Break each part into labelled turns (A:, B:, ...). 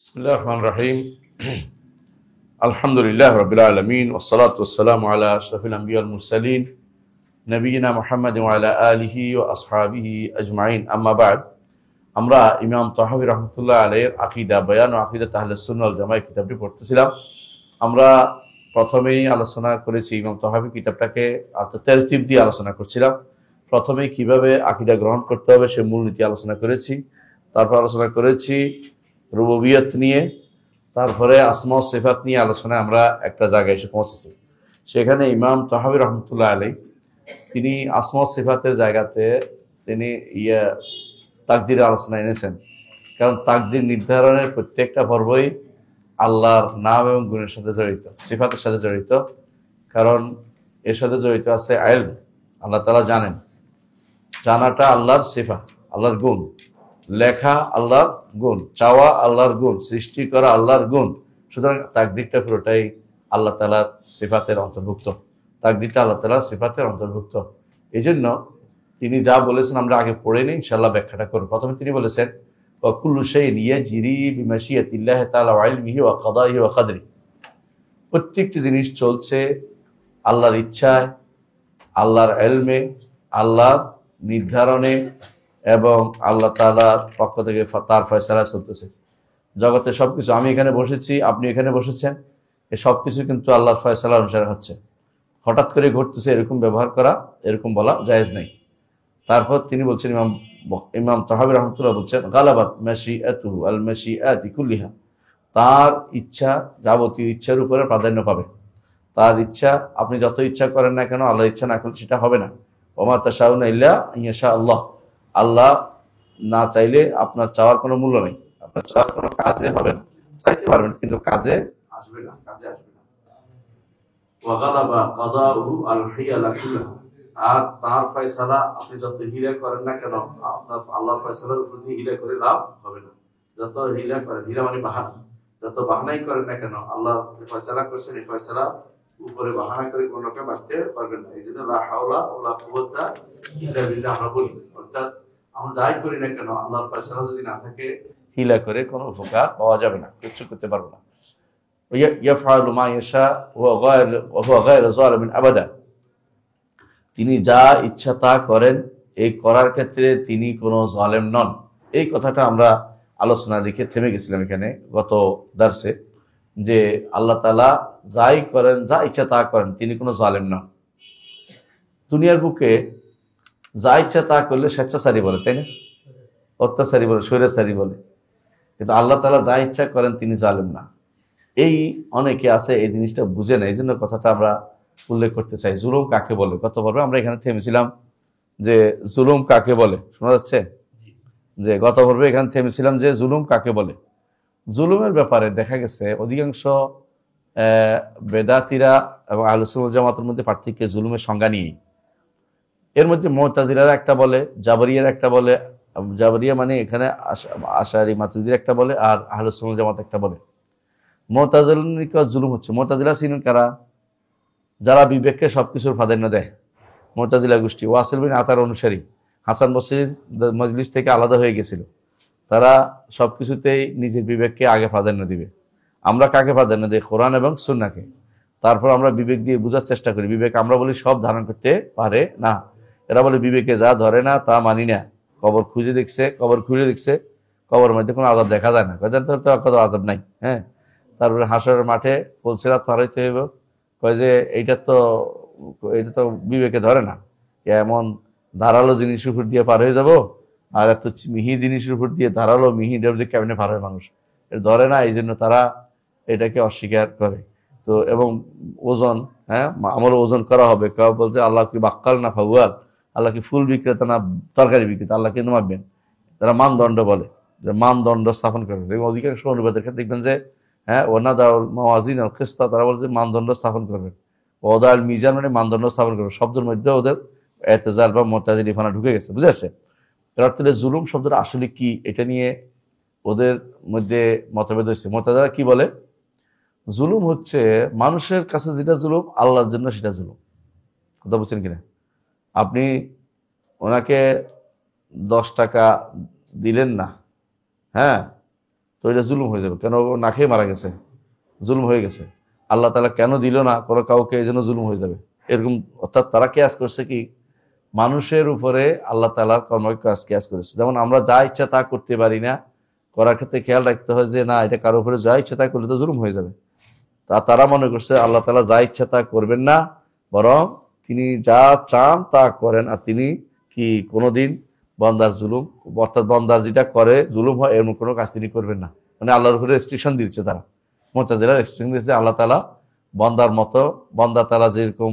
A: বিসমিল্লাহির রহমানির রহিম। আলহামদুলিল্লাহি রাব্বিল আলামিন ওয়াসসালাতু ওয়াসসালামু আলা আশরাফিল আমবিয়া ওয়াল মুরসালিন নবিয়িনা মুহাম্মাদিন ওয়া আলা আলিহি ওয়া আসহাবিহি আজমাইন। আম্মা বা'দ। আমরা ইমাম তাহাবী রাহমাতুল্লাহ আলাইহির আকীদা বায়ান ও আকীদাত আহলুস সুন্নাহ ওয়াল জামাআহ কিতাবটি পড়তেছিলাম। আমরা প্রথমেই আলোচনা করেছি ইমাম তাহাবী কিতাবটাকে তারতিব দিয়ে আলোচনা করছিলাম। প্রথমেই কিভাবে আকীদা গ্রহণ করতে হবে সে মূলনীতি আলোচনা করেছি। তারপর আলোচনা করেছি রুবুবিয়ত নিয়ে, তারপরে আসমা ও সিফাত নিয়ে আলোচনায় আমরা একটা জায়গায় এসে পৌঁছেছি। সেখানে ইমাম তাহাবী রহমতুল্লাহ আলাইহি তিনি আসমা ও সিফাতের জায়গাতে তিনি তাকদীরের আলোচনা এনেছেন। কারণ তাকদীর নির্ধারণের প্রত্যেকটা পর্বই আল্লাহর নাম এবং গুণের সাথে জড়িত, সিফাতের সাথে জড়িত। কারণ এর সাথে জড়িত আছে ইলম, আল্লাহ তাআলা জানেন, জানাটা আল্লাহর সিফা, আল্লাহর গুণ, লেখা আল্লাহর গুণ, চাওয়া আল্লাহর গুণ, সৃষ্টি করা আল্লাহর গুণ। সুতরাং তাকদীরটা পুরোটাই আল্লাহ তাআলার সিফাতের অন্তর্ভুক্ত, তাকদীরটা আল্লাহ তাআলার সিফাতের অন্তর্ভুক্ত। এই জন্য তিনি যা বলেছেন আমরা আগে পড়ে নিই, ইনশাআল্লাহ ব্যাখ্যাটা করব। প্রথমে তিনি বলেছেন ওয়া কুল্লু শাইইন ইয়াজরি বিমাশিয়াতিল্লাহি তাআলা ওয়া ইলমিহি ওয়া কাদাইহি ওয়া কদরিহি। প্রত্যেকটি জিনিস চলছে আল্লাহর ইচ্ছায়, আল্লাহর ইলমে, আল্লাহর নির্ধারণে এবং আল্লাহ তাআলার পক্ষ থেকে তার ফয়সালা চলতেছে। জগতে সবকিছু, আমি এখানে বসেছি, আপনি এখানে বসেছেন, এই সবকিছু কিন্তু আল্লাহর ফয়সালা অনুসারে হচ্ছে। হঠাৎ করে ঘটতেছে এরকম ব্যবহার করা, এরকম বলা জায়েজ নেই। তারপর তিনি বলছেন, ইমাম তাহাবী রাহমাতুল্লাহ বলছেন গালাবাত মাশিআতুহু আল মাশিআতি কুল্লিহা, তার ইচ্ছা যাবতীয় ইচ্ছার উপরে প্রাধান্য পাবে। তার ইচ্ছা, আপনি যত ইচ্ছা করেন না কেন, আল্লাহর ইচ্ছা না করলে সেটা হবে না। ওয়া মা তাশাউনা ইল্লা আইয়াশা আল্লাহ, আল্লাহ না চাইলে আপনার চাওয়ার কোনো মূল্য নেই, আপনার চাওয়ার কোনো কাজে হবে না। চাইতে পারবেন কিন্তু কাজে আসবে না, কাজে আসবে না। ওয়া গালাবা কাদাউহু আল হিয়ালা কুল্লাহা, আর তার ফয়সালা আপনি যত হিলা করেন না কেন, আপনার আল্লাহর ফয়সালার উপর দিয়ে হিলা করে লাভ হবে না। যত হিলা করেন, হিলা মানে বাহানা, যত বাহানাই করেন না কেন, আল্লাহ ফয়সালা করছেন, এই ফয়সালা উপরে বাহানা করে কোনো লোকে বাঁচতে পারবেন না। এই জন্য লা হাওলা ওয়ালা কুওয়াতা ইল্লা বিল্লাহ আমরা বলি। অর্থাৎ আমরা যাই করি না কেন, আল্লাহর ফয়সালা যদি না থাকে, হিলা করে কোনো উপকার পাওয়া যাবে না, কিছু করতে পারবো না। ইয়াফআলু মা ইয়াশা ওয়া হুয়া গায়রু যালিমিন আবাদা, তিনি যা ইচ্ছা তা করেন, এই করার ক্ষেত্রে তিনি কোনো জালেম নন। এই কথাটা আমরা আলোচনা রেখে থেমে গেছিলাম এখানে গত দার্সে, যে আল্লাহ তাআলা যাই করেন, যা ইচ্ছা তা করেন, তিনি কোনো জালেম নন। দুনিয়ার বুকে যা ইচ্ছা তা করলে স্বেচ্ছাচারী বলে, তাই না? অত্যাচারী বলে, স্বৈরাচারী বলে। কিন্তু আল্লাহ তাআলা যা ইচ্ছা করেন তিনি জালেম না। এই অনেকে আছে এই জিনিসটা বুঝে না, এই জন্য কথাটা আমরা উল্লেখ করতে চাই। জুলুম কাকে বলে? গত পর্বে আমরা এখানে থেমেছিলাম যে জুলুম কাকে বলে, শোনা যাচ্ছে? যে গত পর্বে এখানে থেমেছিলাম যে জুলুম কাকে বলে। জুলুমের ব্যাপারে দেখা গেছে অধিকাংশ বেদাতীরা এবং আহলুস সুন্নাহ ওয়াল জামাতের মধ্যে পার্থক্য জুলুমের সংজ্ঞা নিয়েই। এর মধ্যে মুতাজিলারা একটা বলে, জাবরিয়ার একটা বলে, জাবরিয়া মানে এখানে আশারি মাতুরিদির একটা বলে, আর আহলুস সুন্নাহ ওয়াল জামাত একটা বলে। মুতাজিলার জুলুম হচ্ছে, মুতাজিলা ছিলেন কারা? যারা বিবেককে সবকিছুর প্রাধান্য দেয়, মুতাজিলা গোষ্ঠী। ওয়াসিল বিন আতার অনুসারী, হাসান বসরির মজলিস থেকে আলাদা হয়ে গেছিল। তারা সবকিছুতেই নিজের বিবেককে আগে প্রাধান্য দিবে। আমরা কাকে প্রাধান্য দিই? কোরআন এবং সুন্নাহকে। তারপর আমরা বিবেক দিয়ে বোঝার চেষ্টা করি। বিবেক আমরা বলি সব ধারণ করতে পারে না। এরা বলে বিবেকে যা ধরে না তা মানি না। কবর খুঁজে দেখছে, কবর খুঁজে দেখছে, কবরের মধ্যে কোনো আযাব দেখা যায় না, কত আযাব নাই। হ্যাঁ, তারপরে হাসরের মাঠে পুলসিরাত পার হইতে হইব, কয় যে এটা তো বিবেকে ধরে না, এমন ধারালো জিনিসের উপর দিয়ে পার হয়ে যাব, আর এত মিহি জিনিসের উপর দিয়ে ধারালো মিহি কেমনে পার হয় মানুষ, এটা ধরে না। এই জন্য তারা এটাকে অস্বীকার করে। তো এবং ওজন, হ্যাঁ আমার ওজন করা হবে, কেউ বলতে আল্লাহ কি বাক্কাল না ফাউয়াল, আল্লাহ কি ফুল বিক্রেতা না তরকারি বিক্রেতা, আল্লাহ কি মাপবেন? তারা মানদণ্ড বলে, যে মানদণ্ড স্থাপন করবে। এবং অধিকাংশ অনুবাদের ক্ষেত্রে দেখবেন যে হ্যাঁ ওনাদাউল মাওয়াজিন আল কিসতা, তারা বলে যে মানদণ্ড স্থাপন করবেন। ওদাল মিজান মানে মানদণ্ড স্থাপন করবে। শব্দের মধ্যে ওদের এতেজাল বা মুতাজিলিফানা ঢুকে গেছে, বুঝে আসছে? এর অর্থ জুলুম শব্দটা আসলে কি, এটা নিয়ে ওদের মধ্যে মতভেদ হয়েছে। মুতাজিলা কি বলে? জুলুম হচ্ছে মানুষের কাছে যেটা জুলুম, আল্লাহর জন্য সেটা জুলুম। কথা বুঝছেন কিনা? আপনি ওনাকে 10 টাকা দিলেন না, হ্যাঁ, তো এটা জুলুম হয়ে যাবে। কেন না খেয়ে মারা গেছে, জুলুম হয়ে গেছে। আল্লাহ তাআলা কেন দিল না কোনো কাউকে, এই জন্য জুলুম হয়ে যাবে এরকম। অর্থাৎ তারা কিয়াস করছে কি, মানুষের উপরে আল্লাহ তাআলার কর্মকে কিয়াস করেছে। যেমন আমরা যা ইচ্ছা তা করতে পারি না, করার ক্ষেত্রে খেয়াল রাখতে হয় যে না, এটা কারোর উপরে যা ইচ্ছা তা করলে তো জুলুম হয়ে যাবে। তারা মনে করছে আল্লাহ তাআলা যা ইচ্ছা তা করবেন না, বরং তিনি যা চান তা করেন। আর তিনি কি কোনোদিন বান্দার জুলুম, অর্থাৎ বান্দার যেটা করে জুলুম হয় এমন কোনো কাজ তিনি করবেন না। মানে আল্লাহর উপরে রেস্ট্রিকশন দিচ্ছে তারা, মুতাজিলা রেস্ট্রিকশন দিচ্ছে। আল্লাহ তাআলা বান্দার মতো, বান্দা তাআলা যেরকম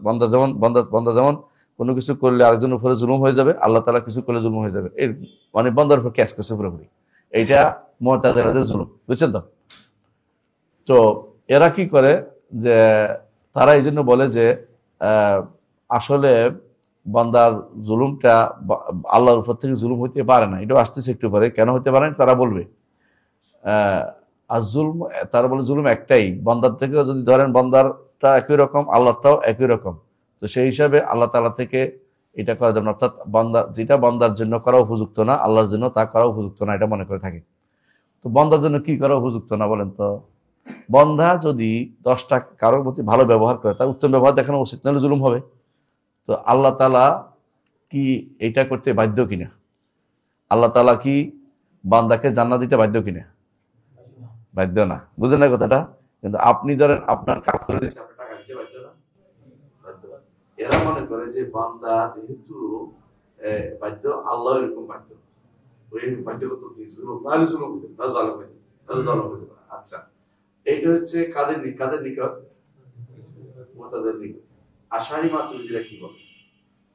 A: বান্দা যেমন কোনো কিছু করলে আরেকজনের উপরে জুলুম হয়ে যাবে, আল্লাহ তাআলা কিছু করলে জুলুম হয়ে যাবে, এর মানে বান্দার উপর ক্যাশ করছে পুরোপুরি। এইটা মুতাজিলাদের জুলুম, বুঝছেন তো? তো এরা কি করে যে তারা এই জন্য বলে যে আসলে বান্দার জুলুমটা আল্লাহর উপর থেকে জুলুম হইতে পারে না। এটাও আসতেছে একটু পরে, কেন হতে পারে না তারা বলবে। আর জুলুম, তারা বলে জুলুম একটাই, বান্দার থেকে যদি ধরেন বান্দারটা একই রকম, আল্লাহরটাও একই রকম, তো সেই হিসাবে আল্লাহ তাআলা থেকে এটা করা যাবে না। অর্থাৎ বান্দা যেটা বান্দার জন্য করা উপযুক্ত না, আল্লাহর জন্য তা করা উপযুক্ত না, এটা মনে করে থাকে। তো বান্দার জন্য কি করা উপযুক্ত না বলেন তো? বন্ধা যদি 10টা কারোর প্রতি ভালো ব্যবহার করে, তার উত্তম ব্যবহার দেখানো উচিত, নাহলে জুলুম হবে। তো আল্লাহ তাআলা কি এটা করতে বাধ্য কিনা? আল্লাহ তাআলা কি বান্দাকে জান্নাত দিতে বাধ্য কিনা? বাধ্য না, বুঝেন না কথাটা? কিন্তু আপনি ধরেন আপনার কাজ করে দিয়েছে, আপনি টাকা দিতে বাধ্য না? বাধ্য। এরা মনে করে যে বান্দা যেহেতু বাধ্য, আল্লাহ এরকম বাধ্য, ওই বাধ্যগত কি জুলুম, নাহলে জুলুম হয়ে যাবে, নাহলে জালেম হয়ে যাবে, নাহলে জালেম হয়ে যাবে। আচ্ছা, এইটা হচ্ছে কাদের নিকট? মুতাজিলাদের নিকট। আশারী মাতুরিদীরা কি বলে?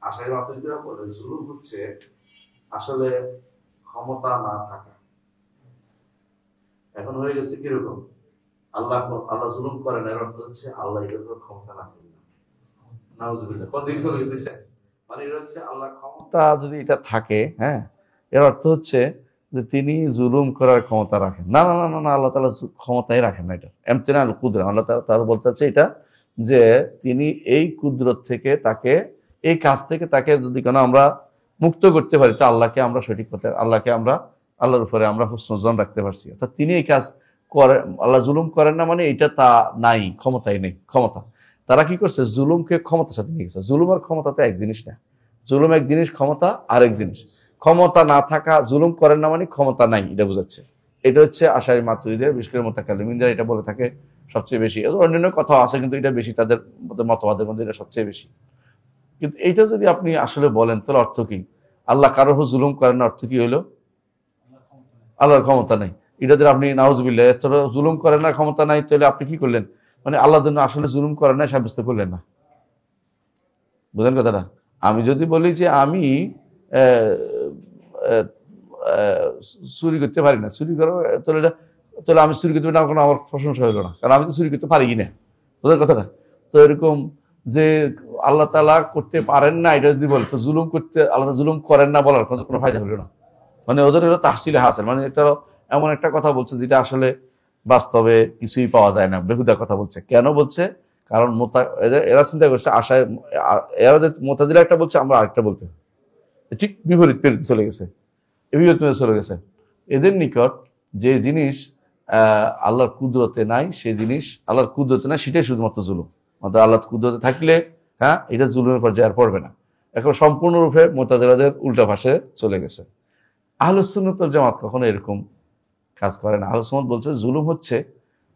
A: আশারী মাতুরিদীরা বলে জুলুম হচ্ছে আসলে ক্ষমতা না থাকা। এখন হয়ে গেছে কিরকম, আল্লাহ জুলুম করেন, এর অর্থ হচ্ছে আল্লাহ এটার উপর ক্ষমতা রাখেন না। নাউজুবিল্লাহ, কত দিন চলে গেছে। মানে এটা হচ্ছে আল্লাহ ক্ষমতা যদি এটা থাকে, হ্যাঁ, এর অর্থ হচ্ছে যে তিনি জুলুম করার ক্ষমতা রাখেন না। না না না না, আল্লাহ তাআলা ক্ষমতাই রাখেন না। এটা এমতিনা আল কুদরা, আল্লাহ তাআলা বলতে চাচ্ছে এটা যে তিনি এই কুদরত থেকে, তাকে এই কাজ থেকে তাকে যদি কোনো আমরা মুক্ত করতে পারি, তো আল্লাহকে আমরা সঠিক পথে, আল্লাহর উপরে আমরা হুসনজন রাখতে পারছি। অর্থাৎ তিনি এই কাজ করে, আল্লাহ জুলুম করেন না মানে এটা তা নাই, ক্ষমতাই নেই। ক্ষমতা তারা কি করছে, জুলুমকে ক্ষমতার সাথে নিয়ে গেছে। জুলুম আর ক্ষমতা তো এক জিনিস না, জুলুম এক জিনিস, ক্ষমতা আরেক জিনিস। ক্ষমতা না থাকা, জুলুম করেন না মানে ক্ষমতা নাই, এটা বোঝাচ্ছে। এটা হচ্ছে আশারী মাতুরিদীদের, বিশেষ করে মুতাকাল্লিমিনরা এটা বলে থাকে সবচেয়ে বেশি। অন্যান্য কথাও আছে, কিন্তু এটা বেশি, তাদের মতবাদের মধ্যে এটা সবচেয়ে বেশি। কিন্তু এইটা যদি আপনি আসলে বলেন তাহলে অর্থ কি? আল্লাহ কারোর উপর জুলুম করেন না, অর্থ কি হইলো? আল্লাহর ক্ষমতা নাই। এটা যদি আপনি নাউজুবিল্লাহ জুলুম করেন না, ক্ষমতা নাই, তাহলে আপনি কি করলেন? মানে আল্লাহর জন্য আসলে জুলুম করেন না সাব্যস্ত করলেন না। বুঝলেন কথাটা? আমি যদি বলি যে আমি চুরি করতে পারি না, চুরি করো, তাহলে আমি চুরি করতে পারি না, আমার প্রশংসা হইলো না, কারণ আমি তো চুরি করতে পারি না। বুঝলেন কথাটা? তো এরকম যে আল্লাহ তাআলা করতে পারেন না, এটা যদি বলে, তো জুলুম করতে, আল্লাহ জুলুম করেন না বলার কোনো ফায়দা হলো না। মানে ওদের হলো তাহসিলে হাসিল, মানে এটা এমন একটা কথা বলছে যেটা আসলে বাস্তবে কিছুই পাওয়া যায় না, বেহুদা কথা বলছে। কেন বলছে? কারণ এরা চিন্তা করছে আশায়, এরা যে মুতাজিলা একটা বলছে, আমরা আরেকটা বলতে, ঠিক বিপরীত পেরিতে চলে গেছে, বিপরীত পেরিতে চলে গেছে। এদের নিকট যে জিনিস আল্লাহর কুদরতে নাই, সেই জিনিস আল্লাহর কুদরতে নাই, সেটাই শুধুমাত্র জুলুম। অর্থাৎ আল্লাহর কুদরতে থাকলে, হ্যাঁ, এটা জুলুমের পর্যায়ে আর পড়বে না। এখন সম্পূর্ণরূপে মুতাজিলাদের উল্টা ভাষে চলে গেছে। আহলুস সুন্নাত ওয়াল জামাত কখনো এরকম কাজ করে না। আহলুস সুন্নাত বলছে জুলুম হচ্ছে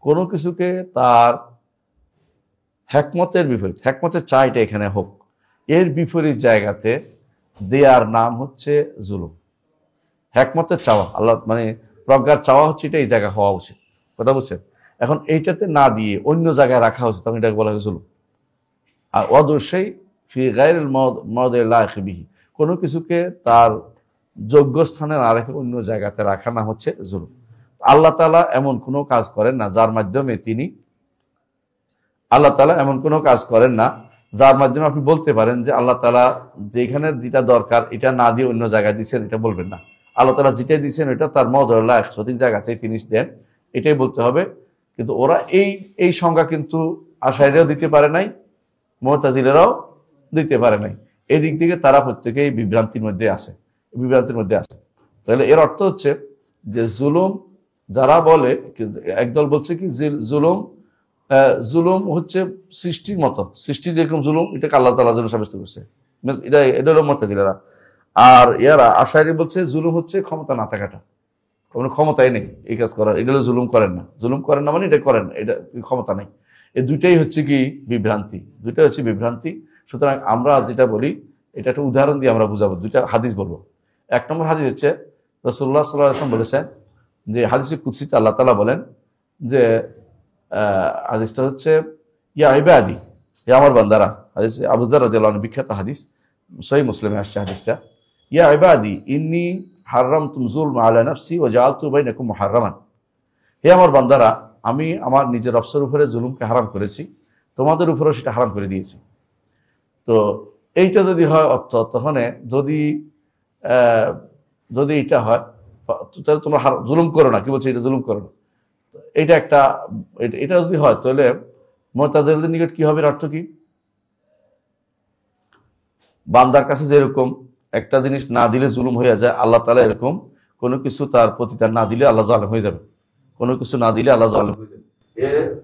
A: কোনো কিছুকে তার হিকমতের বিপরীত, হিকমতের চাইটা এখানে হোক, এর বিপরীত জায়গাতে দেয়ার নাম হচ্ছে জুলুম। হিকমতের চাওয়া, আল্লাহ মানে প্রজ্ঞার চাওয়া হচ্ছে এটা এই জায়গায় হওয়া উচিত, কথা বুঝছেন? এখন এইটাতে না দিয়ে অন্য জায়গায় রাখা হচ্ছে, তখন এটাকে বলা হয় জুলুম। আর অদর্শই ফি গায়রিল মাওদিই লায়িক বিহি, কোনো কিছুকে তার যোগ্য স্থানে না রেখে অন্য জায়গাতে রাখা না হচ্ছে জুলুম। আল্লাহ তাআলা এমন কোনো কাজ করেন না যার মাধ্যমে তিনি, আল্লাহ তাআলা এমন কোনো কাজ করেন না যার মাধ্যমে আপনি বলতে পারেন যে আল্লাহ তাআলা যেখানে যেটা দরকার এটা না দিয়ে অন্য জায়গায় দিচ্ছেন, এটা বলবেন না। আল্লাহ তাআলা যেটাই দিচ্ছেন এটা তার মাওদিই লায়িক, সঠিক জায়গাতেই তিনি দেন, এটাই বলতে হবে। কিন্তু ওরা এই সংজ্ঞা কিন্তু আশারীরাও দিতে পারে নাই, মুতাজিলারাও দিতে পারে নাই। এই দিক থেকে তারা প্রত্যেকেই বিভ্রান্তির মধ্যে আছে। তাহলে এর অর্থ হচ্ছে যে জুলুম যারা বলে, একদল বলছে কি জুলুম জুলুম হচ্ছে সৃষ্টির মতো, সৃষ্টি যেরকম জুলুম এটাকে আল্লাহ তাআলা জন্য সাব্যস্ত করছে, এটা হলো মুতাজিলারা। আর ইয়ারা আশারি বলছে জুলুম হচ্ছে ক্ষমতা না থাকাটা, কোনো ক্ষমতাই নেই এই কাজ করার, এটা হলো জুলুম করেন না। জুলুম করেন না মানে এটা করেন না, এটা ক্ষমতা নেই। এই দুইটাই হচ্ছে কি বিভ্রান্তি, দুইটাই হচ্ছে বিভ্রান্তি। সুতরাং আমরা যেটা বলি এটা একটা উদাহরণ দিয়ে আমরা বুঝাবো, দুইটা হাদিস বলবো। এক নম্বর হাদিস হচ্ছে রাসূলুল্লাহ সাল্লাল্লাহু আলাইহি ওয়াসাল্লাম বলেছেন যে হাদিসে কুদসিতে আল্লাহ তাআলা বলেন যে হাদিসটা হচ্ছে ইয়া ইবাদি, হে আমার বান্দারা। হাদিস আবু যর রাদিয়াল্লাহু আনহু বিখ্যাত হাদিস, সহিহ মুসলিমে আসছে হাদিসটা। ইয়া ইবাদি ইন্নী হারামতুম যুলমা আলা নাফসি ওয়া জাআলতু বাইনাকুম মুহাররামান। হে আমার বান্দারা, আমি আমার নিজের নফসের উপরে জুলুমকে হারাম করেছি, তোমাদের উপরেও সেটা হারাম করে দিয়েছি। তো এইটা যদি হয় অর্থ, তখন যদি এটা হয় তাহলে তোমরা জুলুম করো না, কি বলছে এটা জুলুম করো না, এটা একটা, এটা যদি হয় তাহলে মুতাজিলাদের নিকট কি হবে, অর্থ কি? বান্দার কাছে যেরকম একটা জিনিস না দিলে জুলুম হয়ে যায়, আল্লাহ তাআলা এরকম কোনো কিছু তার প্রতিদান না দিলে আল্লাহ জালেম হয়ে যাবে, কোনো কিছু না দিলে আল্লাহ জালেম হয়ে যাবে।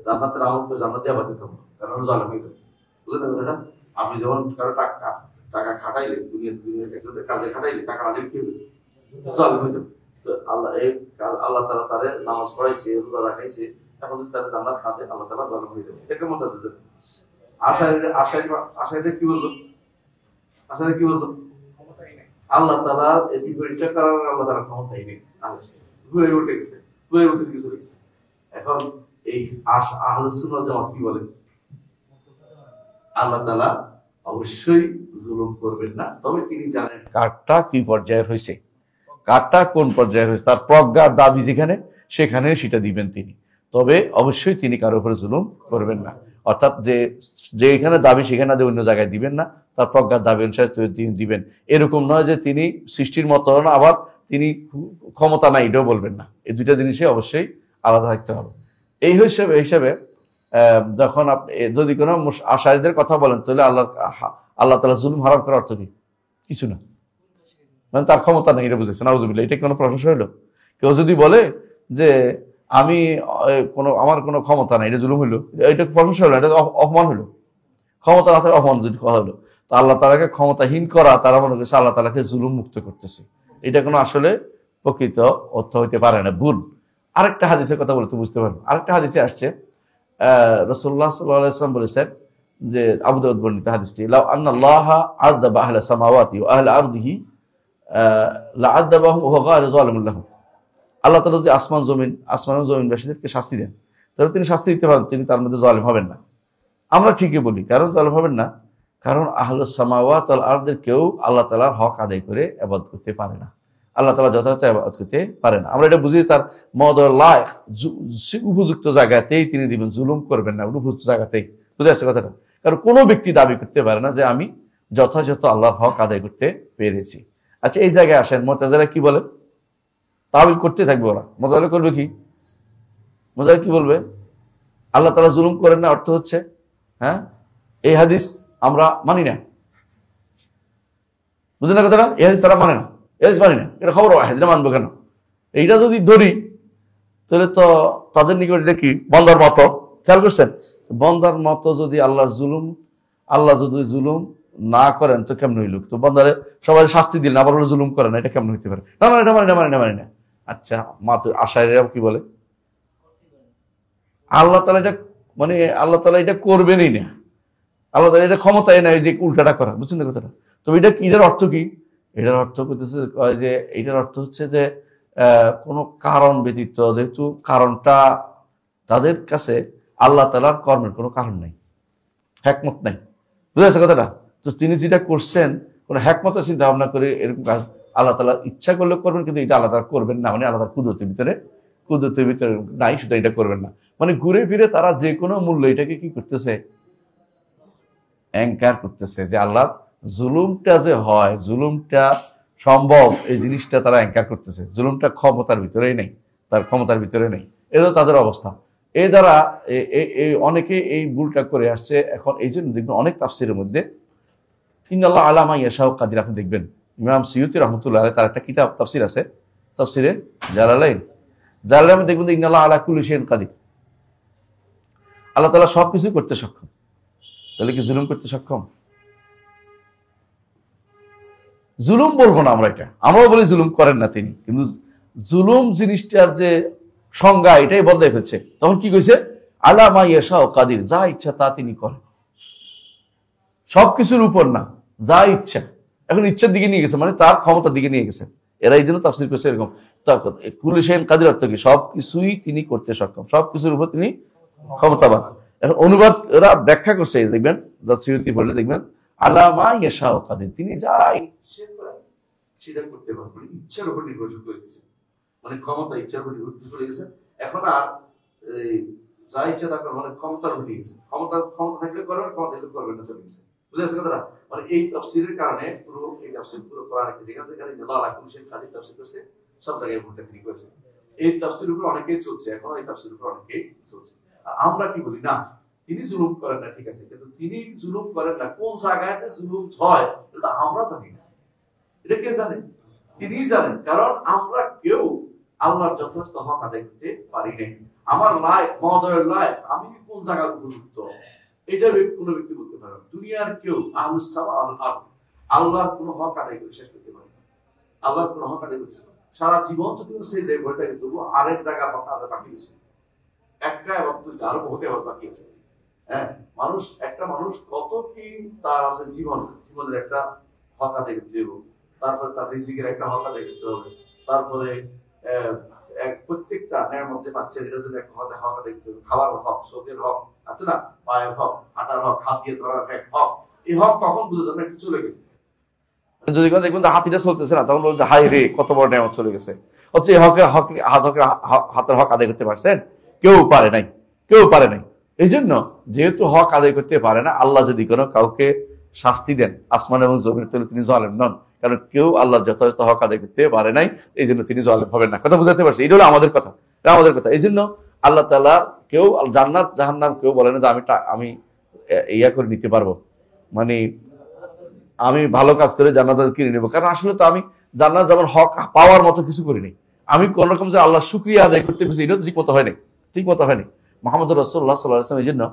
A: জান্নাতের আমলকে জান্নাতে আবার দিতে হবে, কারণ জালেম হয়ে যাবে। বুঝলেন কথাটা? আপনি যেমন কারো টাকা খাটাইলে, একজনের কাজে খাটাইলে টাকা না দিলে কি হবে? জালেম হয়ে যাবে। তো আল্লাহ তাআলা তারে নামাজ পড়াইছে, রোজা রাখাইছে, এখন যদি তারা জান্নাত না দেয় আল্লাহ তাআলা জালেম হয়ে যাবে। এটাকে মুতাজিলা। আশাইরা কি বললো? আশাইরা কি বললো? আল্লাহ তাআলা এই বিপরীতটা করার আল্লাহ তাআলা ক্ষমতাই নেই, ঘুরে উঠে গেছে, ঘুরে উঠে কিছু হয়েছে। এখন এই আহলে সুন্নাহ ওয়াল জামাত কি বলেন? আল্লাহ তাআলা অবশ্যই জুলুম করবেন না, তবে তিনি জানেন কারটা কি পর্যায়ের হয়েছে, কারটা কোন পর্যায়ের হয়েছে, তার প্রজ্ঞার দাবি যেখানে সেখানে সেটা দিবেন তিনি, তবে অবশ্যই তিনি কারোর উপরে জুলুম করবেন না। অর্থাৎ যে এখানে দাবি সেখানে অন্য জায়গায় দিবেন না, তার প্রজ্ঞার দাবি অনুসারে তিনি দিবেন। এরকম নয় যে তিনি সৃষ্টির মতো না, আবার তিনি ক্ষমতা নাই এটাও বলবেন না। এই দুইটা জিনিসই অবশ্যই আলাদা থাকতে হবে। এই হিসাবে যখন আপনি যদি কোনো আশারীদের কথা বলেন, তাহলে আল্লাহ তাআলা জুলুম হারাম করার অর্থ কি? কিছু না, মানে তার ক্ষমতা নেই, এটা বুঝেছে। নাউযুবিল্লাহ, এটা কোনো প্রশংসা হইলো? কেউ যদি বলে যে আমার কোনো ক্ষমতা নাই, এটা জুলুম হইলো, এটা প্রশংসা হলো? এটা অপমান হইলো। ক্ষমতা না থাকে অপমান যদি কথা হলো, তো আল্লাহ তাআলাকে ক্ষমতাহীন করা, তারা মনে করছে আল্লাহ তাআলাকে জুলুম মুক্ত করতেছে। এটা কোনো আসলে প্রকৃত অর্থ হইতে পারে না, ভুল। আরেকটা হাদিসের কথা বলতে বুঝতে পারবেন। আরেকটা হাদিসে আসছে রাসূলুল্লাহ সাল্লাল্লাহু আলাইহি ওয়াসাল্লাম বলেছেন যে, আবু দাউদ বর্ণিত হাদিসটি, লাউ আন্নাল্লাহা আযাবা আহলা সামাওয়াতি ওয়া আহলা আরদিহি লাআযাবাহুম ওয়া হুয়া গায়রু যালিমুন লাহুম। আল্লাহ তাআলা যদি আসমান জমিনবাসীদেরকে শাস্তি দেন, তাহলে তিনি শাস্তি দিতে পারেন, তিনি তার মধ্যে জালিম হবেন না। আমরা ঠিকই বলি, কারণ জালিম হবেন না, কারণ আহলুস সামাওয়াত ওয়াল আরদের কেউ আল্লাহ তাআলার হক আদায় করে ইবাদত করতে পারে না, আল্লাহ তাআলা যথাযথ ইবাদত করতে পারে না। আমরা এটা বুঝি তার লায়ক উপযুক্ত জায়গাতেই তিনি দিবেন, জুলুম করবেন না, উপযুক্ত জায়গাতেই। বুঝে আসছে কথাটা? কারণ কোনো ব্যক্তি দাবি করতে পারে না যে আমি যথাযথ আল্লাহর হক আদায় করতে পেরেছি। আচ্ছা, এই জায়গায় আসেন, মুতাজিলা কি বলে? তাওয়িল করতে থাকবে ওরা। মুতাজিলা করবে কি? মুতাজিলা কি বলবে? আল্লাহ তাআলা জুলুম করেন না অর্থ হচ্ছে, হ্যাঁ, এই হাদিস আমরা মানি না। বুঝলেন না কথাটা? এই হাদিস তারা মানে না, এই হাদিস মানি না, এটা খবর ওয়াহিদ, এটা মানবো কেন? এইটা যদি ধরি তাহলে তো তাদের নিকট এটা কি বন্দার মতো। খেয়াল করছেন? বন্দার মতো যদি আল্লাহ যদি জুলুম না করেন তো কেমন হইল? তো বন্দারে সবাই শাস্তি দিলেন, আবার হলো জুলুম করেন, এটা কেমন হইতে পারে? না না, এটা মানি না। আচ্ছা, আশারীরা কি বলে? আল্লাহ তাআলা এটা করবেনই না, আল্লাহ তাআলা এটা ক্ষমতায় নাই যে উল্টাটা করা। বুঝছেন না কথাটা? তো এটার অর্থ কি? এটার অর্থ করতেছে যে, এটার অর্থ হচ্ছে যে কোনো কারণ ব্যতীত, যেহেতু কারণটা তাদের কাছে আল্লাহ তাআলার কর্মের কোনো কারণ নাই, হিকমত নাই। বুঝেছে কথাটা? তো তিনি যেটা করছেন কোনো হিকমতের চিন্তা ভাবনা করে এরকম কাজ আল্লাহ তাআলা ইচ্ছা করলে করবেন, কিন্তু এটা আল্লাহ তাআলা করবেন না, মানে আল্লাহ কুদরতের ভিতরে নাই, শুধু এটা করবেন না। মানে ঘুরে ফিরে তারা যে কোনো মূল্য এটাকে কি করতেছে? অ্যাঙ্কার করতেছে যে আল্লাহ জুলুমটা যে হয়, জুলুমটা সম্ভব, এই জিনিসটা তারা অ্যাঙ্কার করতেছে। জুলুমটা ক্ষমতার ভিতরেই নেই, তার ক্ষমতার ভিতরে নেই, এটা তাদের অবস্থা। এই দ্বারা অনেকে এই ভুলটা করে আসছে। এখন এই জন্য দেখবেন অনেক তাফসিরের মধ্যে ইন্নাল্লাহ আলা মা ইয়াশাউ কাদির, আপনি দেখবেন ইমাম সিয়ুতি রাহমাতুল্লাহ আলাইহি তার একটা কিতাব তাফসির আছে, তাফসিরে জালালাইন। জালালে দেখবেন ইন্নাল্লাহ আলা কুল্লি শাইইন কাদির, আল্লাহ তাআলা সবকিছু করতে সক্ষম। তাহলে কি জুলুম করতে সক্ষম? জুলুম বলবো না আমরা, এটা আমরাও বলি জুলুম করেন না তিনি, কিন্তু জুলুম জিনিসটার যে সংজ্ঞা এটাই বদলে ফেলছে। তখন কি কইছে? আলা মা ইয়াশা কাদির, যা ইচ্ছা তা তিনি করেন, সবকিছুর উপর না, যা ইচ্ছা। এখন ইচ্ছার দিকে নিয়ে গেছে, মানে তার ক্ষমতার দিকে নিয়ে গেছে। এরা এই জন্য তাফসীর করছে এরকম। কুল্লি শাইইন কাদির অর্থ কি? সবকিছুই তিনি করতে সক্ষম, সবকিছুর উপর তিনি ক্ষমতাবান। এখন অনুবাদ এরা ব্যাখ্যা করছে, দেখবেন দাসিয়তি বলে দেখবেন আলা মা ইয়াশা কাদির, তিনি যা ইচ্ছে করেন সেটা করতে পারবেন, ইচ্ছার উপর নির্ভরশীল করে গেছে, মানে ক্ষমতা ইচ্ছার উপর নির্ভরশীল করে গেছে। এখন আর যা ইচ্ছা তা মানে ক্ষমতার উপর নিয়ে গেছে, ক্ষমতা থাকলে করবেন, ক্ষমতা থাকলে করবেন না, চলে গেছে। বুঝে আসছে কথাটা? মানে এই তাফসীরের কারণে পুরো এই তাফসীর পুরো কোরআন যেখানে যেখানে আল্লাহ আলা কুল্লি শাইইন কাদির তাফসীর করছে, সব জায়গায় ভুলটা ফ্রি করেছে। এই তাফসীরের উপর অনেকেই চলছে, এখন এই তাফসীরের উপর অনেকেই চলছে। আর আমরা কি বলি? না, তিনি জুলুম করেন না, ঠিক আছে, কিন্তু তিনি জুলুম করেন না কোন জায়গাতে জুলুম হয় এটা আমরা জানি না। এটা কে জানেন? তিনিই জানেন। কারণ আমরা কেউ আল্লাহর যথাযথ হক আদায় করতে পারি নাই। আমার লাইফ, মহোদয়ের লাইফ, আমি কোন জায়গার উপযুক্ত, এটা কোনো ব্যক্তি বলতে পারে না। দুনিয়ার কেউ আহলুস সামা আল আরদ আল্লাহর কোনো হক আদায় করে শেষ করতে পারে না। আল্লাহর কোনো হক আদায় করতে সারা জীবন যদি সে দেয় বলে থাকে, তবু আরেক জায়গার হক আদায় বাকি আছে, একটা এবং আরো বহুত এবার বাকি আছে। হ্যাঁ, একটা মানুষ কত কি তার আছে জীবনের একটা হক আদায় করতে হবে, তারপরে তার রিজিকের একটা হক আদায় করতে হবে, তারপরে প্রত্যেকটা নেয়ামত যে পাচ্ছে এটা যদি একটা হক আদায় করতে হবে, খাবার হক, চোখের হক আছে না, পায়ের হক, হাঁটার হক, হাত দিয়ে ধরার হক। এই হক কখন বুঝে যাবে? একটু চলে গেছে, যদি দেখবেন হাতিটা চলতেছে না, তখন বলছে হাই রে কত বড় নেয়ামত চলে গেছে। হচ্ছে এই হাতের হক আদায় করতে পারছেন? কেউ পারে নাই, কেউ পারে নাই। এই জন্য যেহেতু হক আদায় করতে পারে না, আল্লাহ যদি কোনো কাউকে শাস্তি দেন আসমান এবং জমিনের, তাহলে তিনি জালেম নন, কারণ কেউ আল্লাহ যথাযথ হক আদায় করতে পারে নাই, এই জন্য তিনি জালেম হবেন না। কথা বুঝাতে পারছি? এটা হলো আমাদের কথা, এটা আমাদের কথা। এই জন্য আল্লাহ তাআলা কেউ জান্নাত জাহান্নাম কেউ বলে না যে আমি ইয়া করে নিতে পারবো, মানে আমি ভালো কাজ করে জান্নাত কিনে নেবো। কারণ আসলে তো আমি জান্নাত যেমন হক পাওয়ার মতো কিছু করিনি, আমি কোন রকম যে আল্লাহ শুকরিয়া আদায় করতে পেরেছি, এটা ঠিক মতো হয়নি, ঠিক মতো হয়নি। মুহাম্মদ রাসূলুল্লাহ সাল্লাল্লাহু আলাইহি ওয়াসাল্লাম এই জন্য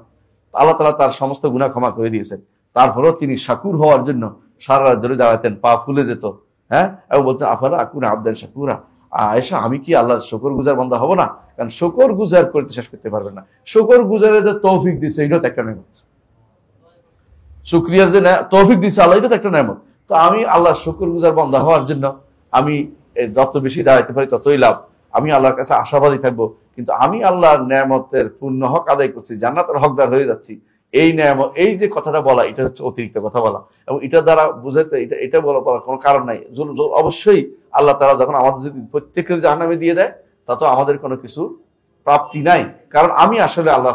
A: আল্লাহ তাআলা তার সমস্ত গুনাহ ক্ষমা করে দিয়েছেন। তারপরেও তিনি শাকুর হওয়ার জন্য সারা রাত ধরে দাঁড়াতেন, পা ফুলে যেত, হ্যাঁ, এবং বলতেন আফালা আকুনা আবদান শাকুরা, আয়েশা আমি কি আল্লাহর শুকর গুজার বান্দা হব না? কারণ শুকর গুজার করতে শেষ করতে পারবেন না। শুকর গুজারের যে তৌফিক দিয়েছে এটা তো একটা নেয়ামত, শুকরিয়ার যে তৌফিক দিয়েছে আল্লাহ, এটা তো একটা নেয়ামত। তো আমি আল্লাহর শুকর গুজার বান্দা হওয়ার জন্য আমি যত বেশি দাঁড়াইতে পারি ততই লাভ, আমি আল্লাহর কাছে আশাবাদী থাকবো। কিন্তু আমি আল্লাহর নেয়ামতের পূর্ণ হক আদায় করছি, জান্নাতের হকদার হয়ে যাচ্ছি, এই নেয়ামত, এই যে কথাটা বলা, এটা হচ্ছে অতিরিক্ত কথা বলা, এবং এটা দ্বারা বুঝাতে এটা বলার কোনো কারণ নাই। অবশ্যই আল্লাহ তাআলা যখন আমাদের যদি প্রত্যেকের জাহান্নামে দিয়ে দেয়, তা তো আমাদের কোনো কিছু প্রাপ্তি নাই, কারণ আমি আসলে আল্লাহ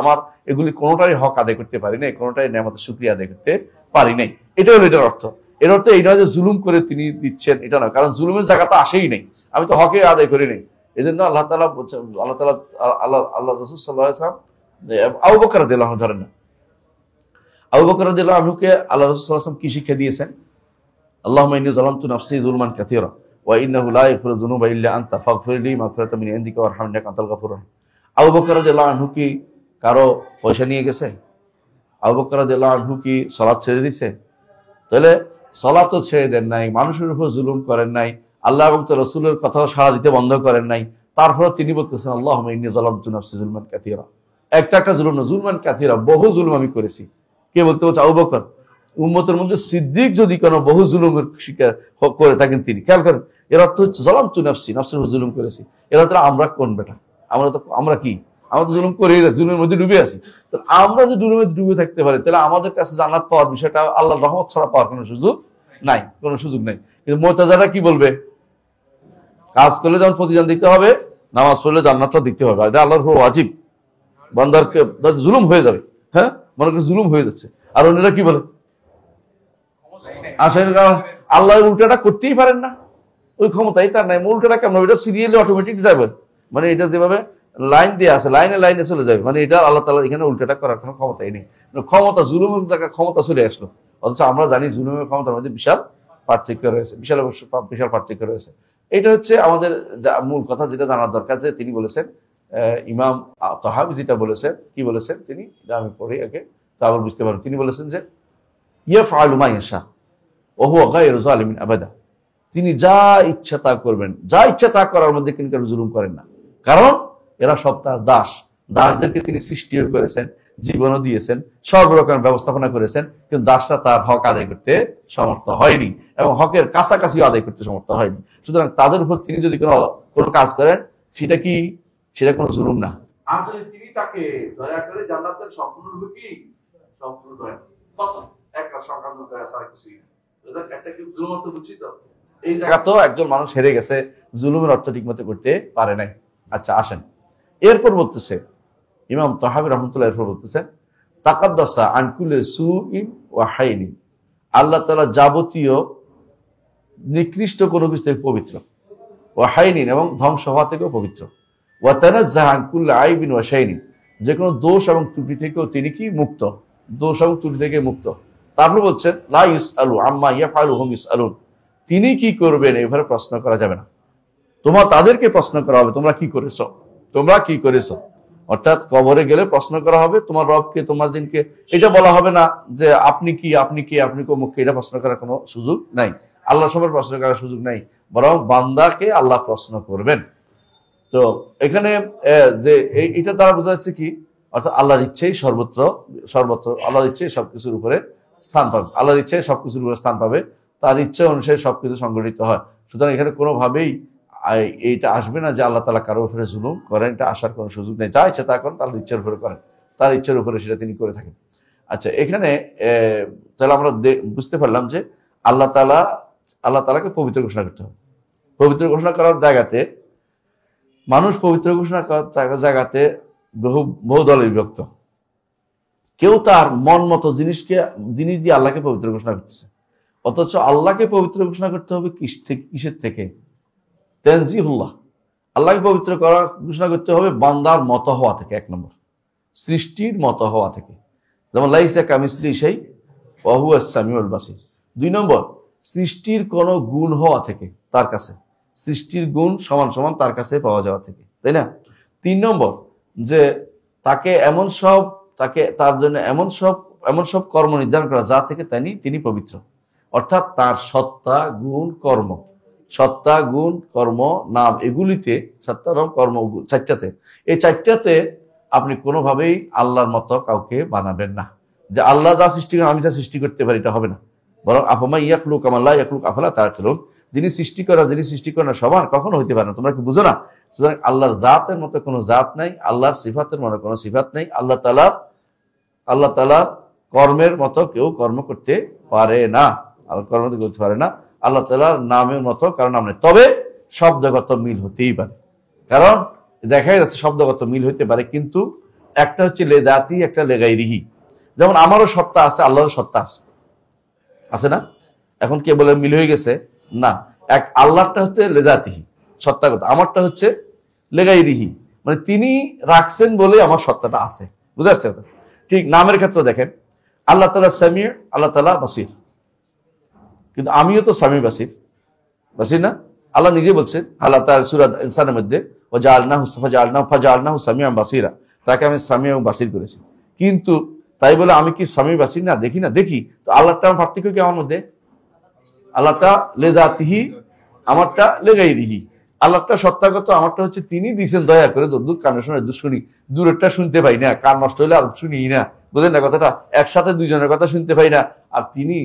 A: আমার এগুলি কোনোটাই হক আদায় করতে পারি নাই, কোনোটাই নেয়ামতের শুকরিয়া আদায় করতে পারি নাই। এটা হলো এটার অর্থ। এর অর্থ এই নয় যে জুলুম করে তিনি দিচ্ছেন, এটা নয়, কারণ জুলুমের জায়গা তো আসেই নেই, আমি তো হকে আদায় করি নাই। এই জন্য আল্লাহ তাআলা বলছেন, আল্লাহ রাসূল সাল্লাল্লাহু আলাইহি ওয়াসাল্লাম আবু বকর রাদিয়াল্লাহু আনহু, ধরেন না, আবু বকর রাদিয়াল্লাহু আনহুকে আল্লাহ রাসূল সাল্লাল্লাহু আলাইহি ওয়াসাল্লাম কি শিক্ষা দিয়েছেন? আল্লাহুম্মা ইন্নী যালামতু নাফসি যুলমান কাসীরা ওয়া ইন্নাহু লা ইয়াগফিরু যুনুবা ইল্লা আনতা ফাগফিরলি মাগফিরাতাম মিন ইনদিকা ওয়ারহামনি ইন্নাকা আনতাল গফুরুর রাহিম। আবু বকর রাদিয়াল্লাহু আনহু কি কারো পয়সা নিয়ে গেছে? আবু বকর রাদিয়াল্লাহু আনহু কি সালাত ছেড়ে দিয়েছে? তাহলে সালাত তো ছেড়ে দেন নাই, মানুষের উপর জুলুম করেন নাই, আল্লাহ এবং তার রাসূলের কথাও সাড়া দিতে বন্ধ করেন নাই। তারপরে তিনি বলতেছেন আল্লাহুম্মা ইন্নী যালামতু নাফসি যুলমান কাসীরা, একটা জুলুম না, যুলমান কাসীরা, বহু জুলুম আমি করেছি। কে বলতে হচ্ছে? আবু বকর। উম্মতের মধ্যে সিদ্দিক যদি কোনো বহু জুলুমের শিকার করে থাকেন তিনি, খেয়াল করেন, এর অর্থ হচ্ছে যালামতু নাফসি, নফসের উপর জুলুম করেছি। এর অর্থ আমরা কোন বেটা, আমরা কি, আমরা তো জুলুম করেই না, জুলুমের মধ্যে ডুবে আছি। তো আমরা যদি জুলুমের ডুবে থাকতে পারি, তাহলে আমাদের কাছে জান্নাত পাওয়ার বিষয়টা আল্লাহর রহমত ছাড়া পাওয়ার কোনো সুযোগ নাই, কোনো সুযোগ নাই। কিন্তু মুতাযারা কি বলবে? কাজ করলে যেমন প্রতিদান দিতে হবে, নামাজ পড়লে জান্নাতটা দিতে হবে, এটা আল্লাহর উপর ওয়াজিব। বান্দারকে জুলুম হয়ে যাবে, হ্যাঁ, মনে করে জুলুম হয়ে যাচ্ছে, আর অন্যরা কি বলে? আসলে আল্লাহ উল্টাটা করতেই পারেন না, ওই ক্ষমতাই তার নাই। উল্টাটা কেমন? এটা সিরিয়ালি অটোমেটিক যাবে, মানে এটা যেভাবে লাইন দিয়ে আছে, লাইনে চলে যাবে, মানে এটা আল্লাহ তাআলা এখানে উল্টাটা করার কোনো ক্ষমতাই নেই। ক্ষমতা, জুলুমের জায়গায় ক্ষমতা চলে আসলো, অথচ আমরা জানি জুলুমের ক্ষমতার মধ্যে বিশাল পার্থক্য রয়েছে, বিশাল পার্থক্য রয়েছে। এটা হচ্ছে আমাদের মূল কথা, যেটা জানার দরকার, যে তিনি বলেছেন, ইমাম তাহাবী যেটা বলেছেন, কি বলেছেন তিনি, আমি পড়ি আগে তা আবার বুঝতে পারবো। তিনি বলেছেন যে ইয়াফআলু মা ইয়াশা ওয়া হুয়া গায়রু যালিমিন আবাদা, তিনি যা ইচ্ছা তা করবেন, যা ইচ্ছা তা করার মধ্যে কিন্তু জুলুম করেন না। কারণ এরা সব তার দাস, দাসদেরকে তিনি সৃষ্টিও করেছেন, জীবনও দিয়েছেন, সর্বরকম ব্যবস্থাপনা করেছেন, কিন্তু দাসরা তার হক আদায় করতে সমর্থ হয়নি এবং হকের কাছাকাছি আদায় করতে সমর্থ হয়নি। সুতরাং তাদের উপর তিনি যদি কোনো কাজ করেন, সেটা কোনো জুলুম না। আর যদি তিনি তাকে দয়া করে জান্নাতের সম্পূর্ণরূপে কি সম্পূর্ণ দয়া, কত একটা সংক্রান্ত দয়া ছাড়া কিছুই না। একটা কি জুলুম অর্থ বুঝছি তো? এই জায়গা তো একজন মানুষ হেরে গেছে, জুলুমের অর্থ ঠিক মতো করতে পারে নাই। আচ্ছা আসেন, এরপর বলতেছে ইমাম তাহাবী রাহমাতুল্লাহ, এরপর বলতেছেন তাকাদ্দাসা আন কুল্লি সুইন ওয়া হাইনিন, আল্লাহ তাআলা যাবতীয় নিকৃষ্ট কোনো কিছু থেকে পবিত্র, ওয়া হাইনিন এবং ধ্বংস হওয়া থেকেও পবিত্র, ওয়া তানাজ্জাহা আন কুল্লি আইবিন ওয়া শাইনিন, যে কোনো দোষ এবং ত্রুটি থেকেও তিনি কি মুক্ত, দোষ এবং ত্রুটি থেকে মুক্ত। তারপর বলছেন লা ইউসআলু আম্মা ইয়াফআলু হুম ইউসআলুন, তিনি কি করবেন এভাবে প্রশ্ন করা যাবে না, তাদেরকে প্রশ্ন করা হবে তোমরা কি করেছো। অর্থাৎ কবরে গেলে প্রশ্ন করা হবে তোমার রবকে, তোমার দিনকে। এটা বলা হবে না যে আপনি মুখকে, এটা প্রশ্ন করার কোনো সুযোগ নাই, আল্লাহ সবার প্রশ্ন করার সুযোগ নাই, বরং বান্দাকে আল্লাহ প্রশ্ন করবেন। তো এখানে যে এটা দ্বারা বোঝা যাচ্ছে কি, অর্থাৎ আল্লাহর ইচ্ছেই সর্বত্র আল্লাহর ইচ্ছেই সবকিছুর উপরে স্থান পাবে, আল্লাহর ইচ্ছেই সবকিছুর উপরে স্থান পাবে, তার ইচ্ছা অনুসারে সবকিছু সংগঠিত হয়। সুতরাং এখানে কোনোভাবেই এইটা আসবে না যে আল্লাহ তাআলা কারোর উপরে জুলুম করেন, এটা আসার কোনো সুযোগ নেই। যা ইচ্ছা তা করেন, তার ইচ্ছার উপরে করেন, তার ইচ্ছার উপরে সেটা তিনি করে থাকেন। আচ্ছা, এখানে তাহলে আমরা বুঝতে পারলাম যে আল্লাহ তাআলাকে পবিত্র ঘোষণা করতে হবে। পবিত্র ঘোষণা করার জায়গাতে মানুষ পবিত্র ঘোষণা করার জায়গাতে বহু দলে বিভক্ত। কেউ তার মন মতো জিনিস দিয়ে আল্লাহকে পবিত্র ঘোষণা করতেছে, অথচ আল্লাহকে পবিত্র ঘোষণা করতে হবে কিসের থেকে? তানজিহুল্লাহ, আল্লাহকে পবিত্র ঘোষণা করতে হবে বান্দার মতো হওয়া থেকে, এক নম্বর সৃষ্টির মতো হওয়া থেকে, যেমন লাইসা কামিসলি শাই ওয়া হুয়াস সামিউল বাসির। 2 নম্বর সৃষ্টির কোনো গুণ হওয়া থেকে, তার কাছে সৃষ্টির গুণ সমান সমান তার কাছে পাওয়া যাওয়া থেকে, তাই না? 3 নম্বর যে তার জন্য এমন সব কর্ম নির্ধারণ করা যা থেকে তিনি পবিত্র, অর্থাৎ তার সত্তা গুণ কর্ম নাম, এগুলিতে সত্তা নাম কর্ম চারটাতে, এই চারটাতে আপনি কোনোভাবেই আল্লাহর মতো কাউকে বানাবেন না। যে আল্লাহ যা সৃষ্টি করেন আমি যা সৃষ্টি করতে পারি, এটা হবে না। বরং আফামা ইয়াখলুকু কামা লা ইয়াখলুকু আফালা তাআকিলুন, যিনি সৃষ্টি করেন সমান কখনো হইতে পারে না, তোমরা কি বুঝো না? সুতরাং আল্লাহর জাতের মতো কোনো জাত নাই, আল্লাহর সিফাতের মতো কোনো সিফাত নেই, আল্লাহ তাআলা কর্মের মতো কেউ কর্ম করতে পারে না, আল্লাহ তাআলার নামের মতো কারণ নাম নেই। তবে শব্দগত মিল হতেই পারে, কারণ দেখা যাচ্ছে শব্দগত মিল হইতে পারে, কিন্তু একটা হচ্ছে লেদাতি, একটা লেগাইরিহি। যেমন আমারও সত্তা আছে, আল্লাহরও সত্তা আছে না? এখন কে বলে মিল হয়ে গেছে? না, আল্লাহটা হচ্ছে লেদাতিহি, সত্তাগত, আমারটা হচ্ছে লেগাইরিহি, মানে তিনি রাখছেন বলে আমার সত্তাটা আছে। বুঝতে পারছেন? ঠিক নামের ক্ষেত্রে দেখেন, আল্লাহ তাআলা সামিউ, আল্লাহ তাআলা বাসির, কিন্তু আমিও তো সামি বাসির না? আল্লাহ নিজে বলছেন আল্লাহ তাআলা সূরা ইনসানের মধ্যে ফাজআলনাহু সামিআন বাসীরা, তাকে আমি সামি এবং বাসির করেছি। কিন্তু তাই বলে আমি কি সামি বাসির না? দেখি। তো আল্লাহটা আমার পার্থক্য কি? আমার মধ্যে আল্লাহটা লেজাতিহি, আমারটা লেগাইরিহি। আল্লাহটা সত্তাগত, আমারটা হচ্ছে তিনি দিয়েছেন দয়া করে, যদ্দূর কানে শোনে শুনি, দূরেরটা শুনতে পাই না, কান নষ্ট হইলে আর শুনি না। বুঝলেন না কথাটা? একসাথে দুইজনের কথা শুনতে পাই না। আর তুমি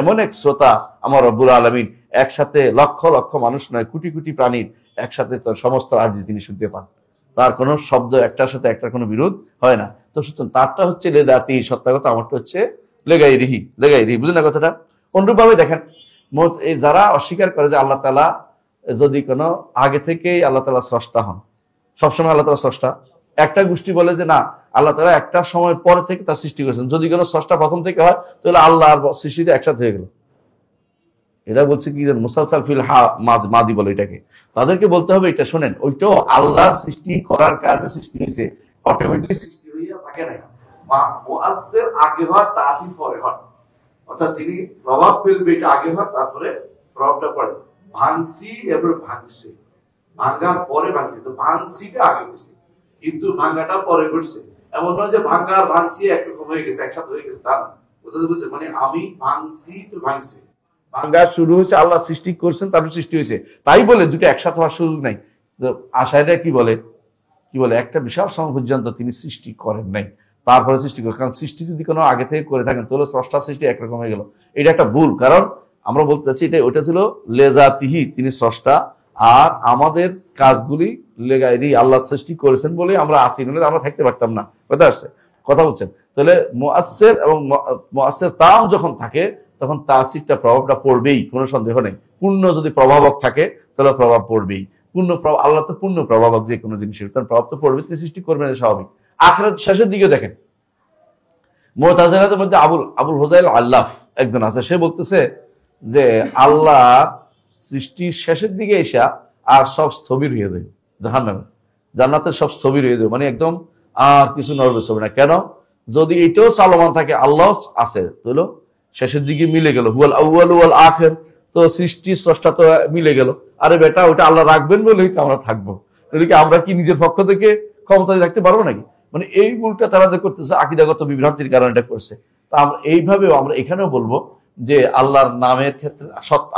A: এমন এক শ্রোতা আমার রব্বুল আলামিন, একসাথে লক্ষ লক্ষ মানুষ নয়, কোটি কোটি প্রাণীর একসাথে তার সমস্ত আরজি তিনি শুনতে পান, তার কোনো শব্দ একটার সাথে একটার কোনো বিরোধ হয় না। তো সুতরাং তারটা হচ্ছে লেদাতি সত্তাগত, আমারটা হচ্ছে লেগাইরিহি। বুঝলেন না কথাটা? অনুরূপভাবে দেখেন, যারা অস্বীকার করে যে আল্লাহ তাআলা যদি কোনো আগে থেকেই আল্লাহ তাআলা স্রষ্টা হন, সবসময় আল্লাহ তাআলা স্রষ্টা, একটা গোষ্ঠী বলে যে না, আল্লাহ তাআলা একটা সময় পরে থেকে তার সৃষ্টি করেছেন। যদি কোনো স্রষ্টা প্রথম থেকে হয় তাহলে আল্লাহ আর সৃষ্টিতে একসাথে হয়ে গেল। এটা বলছে কি, মুসালসাল ফিল মাদি বলে এটাকে। তাদেরকে বলতে হবে এটা শোনেন, ওইটাও আল্লাহ সৃষ্টি করার কারণে সৃষ্টি হয়েছে, অটোমেটিক্যালি সৃষ্টি হইয়া থাকে না। মুআসসির আগে হয়, তাসির পরে হয়।
B: অর্থাৎ যিনি প্রভাব ফেলবে এটা আগে হয়, তারপরে প্রভাবটা পড়ে। ভাঙছি এরপরে ভাঙছে, ভাঙ্গার পরে ভাঙছে, তো ভাঙছিটা আগে হয়েছে কিন্তু ভাঙ্গাটা পরে ঘটছে। এমন নয় যে ভাঙ্গা আর ভাঙছি একরকম হয়ে গেছে, একসাথে হয়ে গেছে, তা না। কোথাও বুঝছে, মানে আমি ভাঙছি তো ভাঙছে,
A: ভাঙ্গা শুরু হয়েছে, আল্লাহ সৃষ্টি করছেন, তারপর সৃষ্টি হয়েছে, তাই বলে দুটো একসাথে হওয়ার সুযোগ নাই। আশায়রা কি বলে একটা বিশাল সময় পর্যন্ত তিনি সৃষ্টি করেন নাই, তারপরে সৃষ্টি করে। কারণ সৃষ্টি যদি কোনো আগে থেকে করে থাকেন তাহলে স্রষ্টা সৃষ্টি একরকম হয়ে গেল, এটা একটা ভুল। কারণ আমরা বলতে চাচ্ছি ওইটা ছিল লেজাতিহি, তিনি স্রষ্টা, আর আমাদের কাজগুলি লেগাইরি আল্লাহ সৃষ্টি করেছেন বলে আমরা আসি, নইলে আমরা থাকতে পারতাম না। কথা আসছে, কথা বলছেন। তাহলে মুআসসির এবং মুআসসির তাম যখন থাকে তখন তাসিরটা প্রভাবটা পড়বেই, কোনো সন্দেহ নেই। পূর্ণ যদি প্রভাবক থাকে তাহলে প্রভাব পড়বেই। পূর্ণ প্রভাব, আল্লাহ তো পূর্ণ প্রভাবক, যে কোনো জিনিসের তার প্রভাব তো পড়বে, তিনি সৃষ্টি করবেন, স্বাভাবিক। আখিরাত শেষের দিকে দেখেন, মুতাজিলাদের মধ্যে আবুল হুযাইল আল্লাফ একজন আছে, সে বলতেছে যে আল্লাহ সৃষ্টির শেষের দিকে এসা আর সব স্থবির হয়ে যাবে, জাহান্নামে জান্নাতের সব স্থবির হয়ে যাবে, মানে একদম আর কিছু নড়বে চড়বে না। কেন? যদি এটাও চালমান থাকে আল্লাহ আছে, তাহলে শেষের দিকে মিলে গেল, হুয়াল আউয়াল ওয়াল আখির, তো সৃষ্টি স্রষ্টা তো মিলে গেল। আরে বেটা, ওটা আল্লাহ রাখবেন বলেই তো আমরা থাকবো, তাহলে কি আমরা কি নিজের পক্ষ থেকে ক্ষমতায় রাখতে পারবো নাকি? মানে এই ভুলটা তারা যে করতেছে আকীদাগত বিভ্রান্তির কারণে এটা করছে। তা আমরা এইভাবেও আমরা এখানেও বলবো যে আল্লাহর নামের ক্ষেত্রে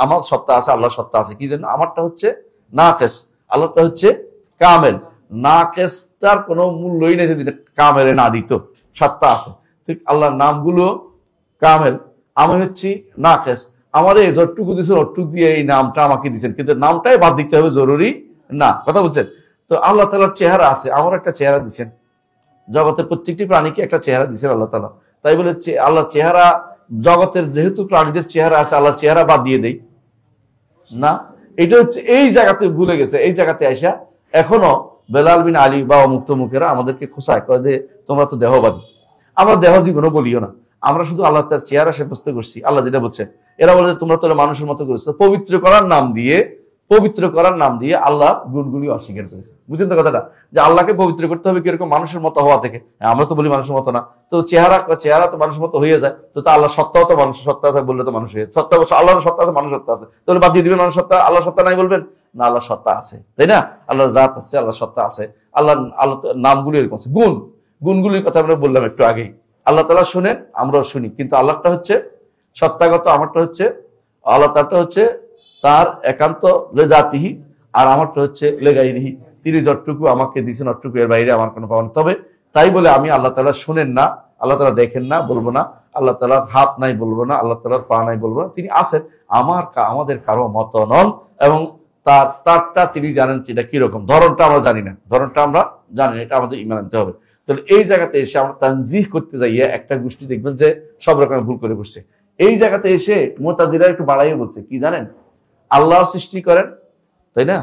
A: আমার সত্তা আছে, আল্লাহর সত্তা আছে। কি জন্য? আমারটা হচ্ছে নাকেস, আল্লাহটা হচ্ছে কামেল। নাকেসটার কোনো মূল্যই নেই যদি কামেলে না দিত, সত্তা আছে। ঠিক আল্লাহর নামগুলো কামেল, আমি হচ্ছি নাকেস। আমার এই যতটুকু দিচ্ছেন অটুকু দিয়ে এই নামটা আমাকে দিচ্ছেন, কিন্তু নামটাই বাদ দিতে হবে জরুরি না। কথা বলছেন? তো আল্লাহ তাআলার চেহারা আছে, আমার একটা চেহারা দিচ্ছেন, জগতের প্রত্যেকটি প্রাণীকে একটা চেহারা দিচ্ছেন আল্লাহ তাআলা। তাই বলে আল্লাহর চেহারা, জগতের যেহেতু প্রাণীদের চেহারা আছে, আল্লাহর চেহারা বাদ দিয়ে দেই না। এটা হচ্ছে এই জায়গাতে ভুলে গেছে। এই জায়গাতে আইসা এখনো বেলাল বিন আলী বা অমুক্ত মুখেরা আমাদেরকে খোঁচায় কয় যে তোমরা তো দেহবাদী। আমরা দেহ জীবনও বলিও না, আমরা শুধু আল্লাহ তার চেহারা সাব্যস্ত করছি। আল্লাহ যেটা বলছে, এরা বলে যে তোমরা তো মানুষের মতো করেছো, পবিত্র করার নাম দিয়ে আল্লাহ গুণগুলি অস্বীকার করেছে। বুঝছেন তো কথাটা? যে আল্লাহকে পবিত্র করতে হবে কিরকম? মানুষের মতো হওয়া থেকে। আমরা তো বলি মানুষের মতো না, তো চেহারা তো মানুষের মতো হয়ে যায়, তো আল্লাহ সত্তাও তো মানুষের সত্তা আছে বললে তো মানুষ হয়ে সত্তা, আল্লাহর সত্তা আছে, মানুষ সত্তা আছে, তাহলে বাদ দিয়ে দিবেন মানুষ সত্তা, আল্লাহ সত্তা নাই বলবেন না? আল্লাহ সত্তা আছে, তাই না? আল্লাহ জাত আছে, আল্লাহ সত্তা আছে, আল্লাহ নামগুলি এরকম আছে। গুণগুলির কথা আমরা বললাম একটু আগেই। আল্লাহ তাআলা শুনেন, আমরাও শুনি, কিন্তু আল্লাহটা হচ্ছে সত্তাগত, আমারটা হচ্ছে আল্লাহ তাআলাটা হচ্ছে তার একান্ত লেজাতিহি, আর আমারটা হচ্ছে লেগাইরিহি। তিনি যতটুকু আমাকে দিয়েছেন অতটুকু, এর বাইরে আমার কোনো পাওয়া নেই। তবে তাই বলে আমি আল্লাহ তাআলা শুনেন না, আল্লাহ তাআলা দেখেন না বলবো না, আল্লাহ তাআলার হাত নাই বলবো না, আল্লাহ তাআলার পা নাই বলবো না। তিনি আছেন, আমাদের কারো মত নন, এবং তারটা তিনি জানেন এটা কিরকম। ধরনটা আমরা জানি না, এটা আমাদের ঈমান আনতে হবে। তাহলে এই জায়গাতে এসে আমরা তানজিহ করতে যাইয়া একটা গোষ্ঠী দেখবেন যে সব রকমের ভুল করে বসছে। এই জায়গাতে এসে মুতাজিলা একটু বাড়াইয়ে বলছে কি জানেন? আল্লাহ সৃষ্টি করেন, তাই না?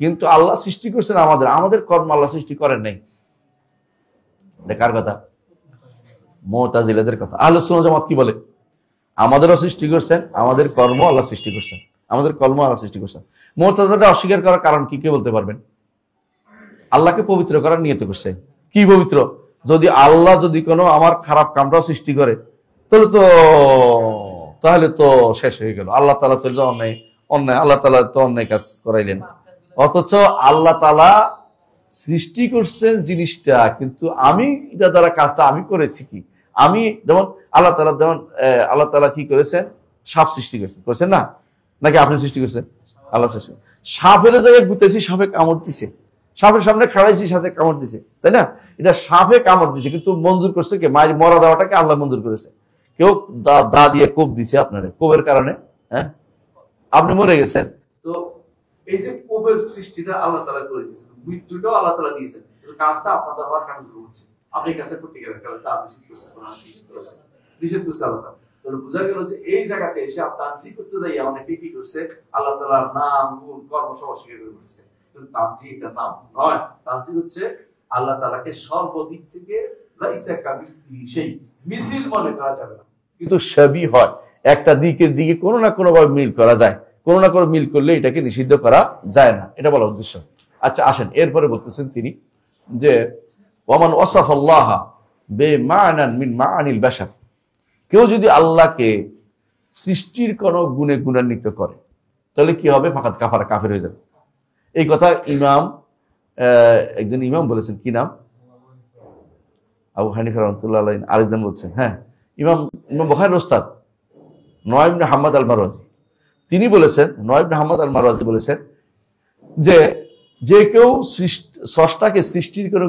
A: কিন্তু আল্লাহ সৃষ্টি করছেন আমাদের কর্ম আল্লাহ সৃষ্টি করেন নাই। কার কথা? মুতাজিলাদের কথা। আহলে সুন্নাত জামাত কি বলে? আমাদেরও সৃষ্টি করছেন, আমাদের কর্ম আল্লাহ সৃষ্টি করছেন, আমাদের কর্ম আল্লাহ সৃষ্টি করছেন। মুতাজিলাদের অস্বীকার করার কারণ কি, কে বলতে পারবেন? আল্লাহকে পবিত্র করার নিয়ত করছে। কি পবিত্র? যদি আল্লাহ যদি কোনো আমার খারাপ কামটাও সৃষ্টি করে তাহলে তো শেষ হয়ে গেল। আল্লাহ তাআলা তো অন্যায় আল্লাহ তাআলা তো অন্যায় কাজ করাইলেন। অথচ আল্লাহ তাআলা সৃষ্টি করছেন জিনিসটা, কিন্তু আমি এটা দ্বারা কাজটা আমি করেছি কি? আমি যেমন আল্লাহ তাআলা কি করেছেন? সাপ সৃষ্টি করছেন না? নাকি আপনি সৃষ্টি করছেন? আল্লাহ সৃষ্টি। সাপের জায়গায় গুতেছি, সাপে কামড় দিছে, সাপের সামনে খাড়াইছি, সাথে কামড় দিছে, তাই না? এটা সাপে কামড় দিছে, কিন্তু মঞ্জুর করছে কে? মায়ের মরা দেওয়াটাকে আল্লাহ মঞ্জুর করেছে। কেউ দা দিয়ে কোপ দিছে আপনারে, কোপের কারণে হ্যাঁ আপনি মরে গেছেন।
B: তো এই যে কোপের সৃষ্টিটা আল্লাহ তাআলা করে দিয়েছেন, মৃত্যুটাও আল্লাহ তাআলা দিয়েছেন, কিন্তু কাজটা আপনাদের হওয়ার কারণে হচ্ছে। আপনি এই কাজটা করতে গেলেন কারণ আপনি নিষেধ করছে আল্লাহ তাআলা। তাহলে বোঝা গেল যে এই জায়গাতে এসে আপনি তানজিহ করতে যাই অনেকে কি করছে? আল্লাহ তাআলার নাম, গুণ, কর্ম সব অস্বীকার করে বসেছে। কিন্তু তানজিহ এটার নাম নয়। তানজিহ হচ্ছে আল্লাহ তাআলাকে সর্বদিক থেকে লাইসা কামিসলিহি সেই মিছিল মনে করা যাবে না,
A: কিন্তু সবই হয়। একটা দিকে কোনো না কোনো ভাবে মিল করা যায়, কোনো না কোনো মিল করলে এটাকে নিষিদ্ধ করা যায় না, এটা বলা উদ্দেশ্য। আচ্ছা আসেন, এরপরে বলতেছেন তিনি যে ওয়ামান ওয়াসাফাল্লাহ বিমানান মিন মাআনিল বাশার, কেউ যদি আল্লাহকে সৃষ্টির কোনো গুণে গুণান্বিত করে, তাহলে কি হবে? ফাকাত কাফারা, কাফের হয়ে যাবে। এই কথা একজন ইমাম বলেছেন, কি নাম? আবু হানিফা রাহমাতুল্লাহ আলাইহি। আরেকজন বলছেন, হ্যাঁ, ইমাম বুখারীর ওস্তাদ নয় ইবনে হাম্মাদ আল মারওয়াজি, তিনি বলেছেন, নয় ইবনে হাম্মাদ আল মারওয়াজি বলেছেন যে কেউ স্রষ্টাকে সৃষ্টির কোনো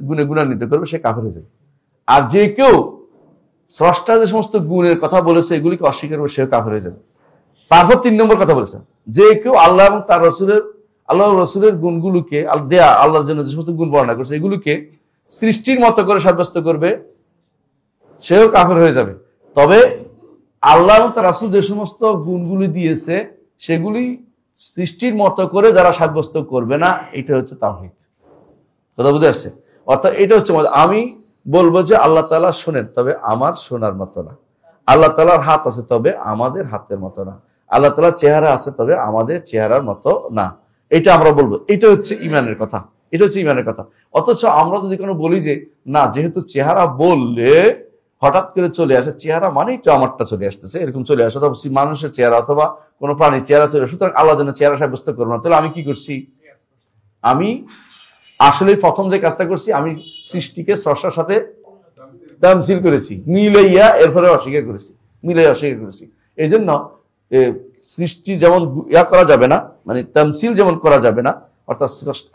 A: গুণে গুণান্বিত করবে সে কাফের হয়ে যাবে। আর যে কেউ স্রষ্টা যে সমস্ত গুণের কথা বলেছে এগুলিকে অস্বীকার করবে সেও কাফের হয়ে যাবে। তারপর 3 নম্বর কথা বলেছেন, যে কেউ আল্লাহ এবং তার আল্লাহ রসুলের গুণগুলোকে দেয়া, আল্লাহর জন্য যে সমস্ত গুণ বর্ণনা করছে এগুলোকে সৃষ্টির মতো করে সাব্যস্ত করবে সেও কাফের হয়ে যাবে। তবে আল্লাহ এবং তার রাসূল যে সমস্ত গুণগুলি দিয়েছে সেগুলি সৃষ্টির মতো করে যারা সাব্যস্ত করবে না, এটা হচ্ছে তাওহীদ। কথা বুঝে আসছে? অর্থাৎ এটা হচ্ছে, আমি বলবো যে আল্লাহ তাআলা শোনেন, তবে আমার শোনার মতো না। আল্লাহ তাআলার হাত আছে, তবে আমাদের হাতের মতো না। আল্লাহ তাআলার চেহারা আছে, তবে আমাদের চেহারার মতো না। এটা আমরা বলবো, এটা হচ্ছে ঈমানের কথা, এটা হচ্ছে ঈমানের কথা। অথচ আমরা যদি কোনো বলি যে না, যেহেতু চেহারা বললে হঠাৎ করে চলে আসে, চেহারা মানেই তো আমারটা চলে আসতেছে, এরকম চলে আসে, অথবা মানুষের চেহারা অথবা কোনো প্রাণীর চেহারা চলে আসে, সুতরাং আল্লাহর জন্য চেহারা সাব্যস্ত করবো না। তাহলে আমি কি করছি? আমি আসলে প্রথম যে কাজটা করছি, আমি সৃষ্টিকে স্রষ্টার সাথে তামসিল করেছি, মিলাইয়া এরপরে অস্বীকার করেছি, মিলাইয়া অস্বীকার করেছি। এই জন্য সৃষ্টি যেমন করা যাবে না, মানে তামসিল যেমন করা যাবে না, অর্থাৎ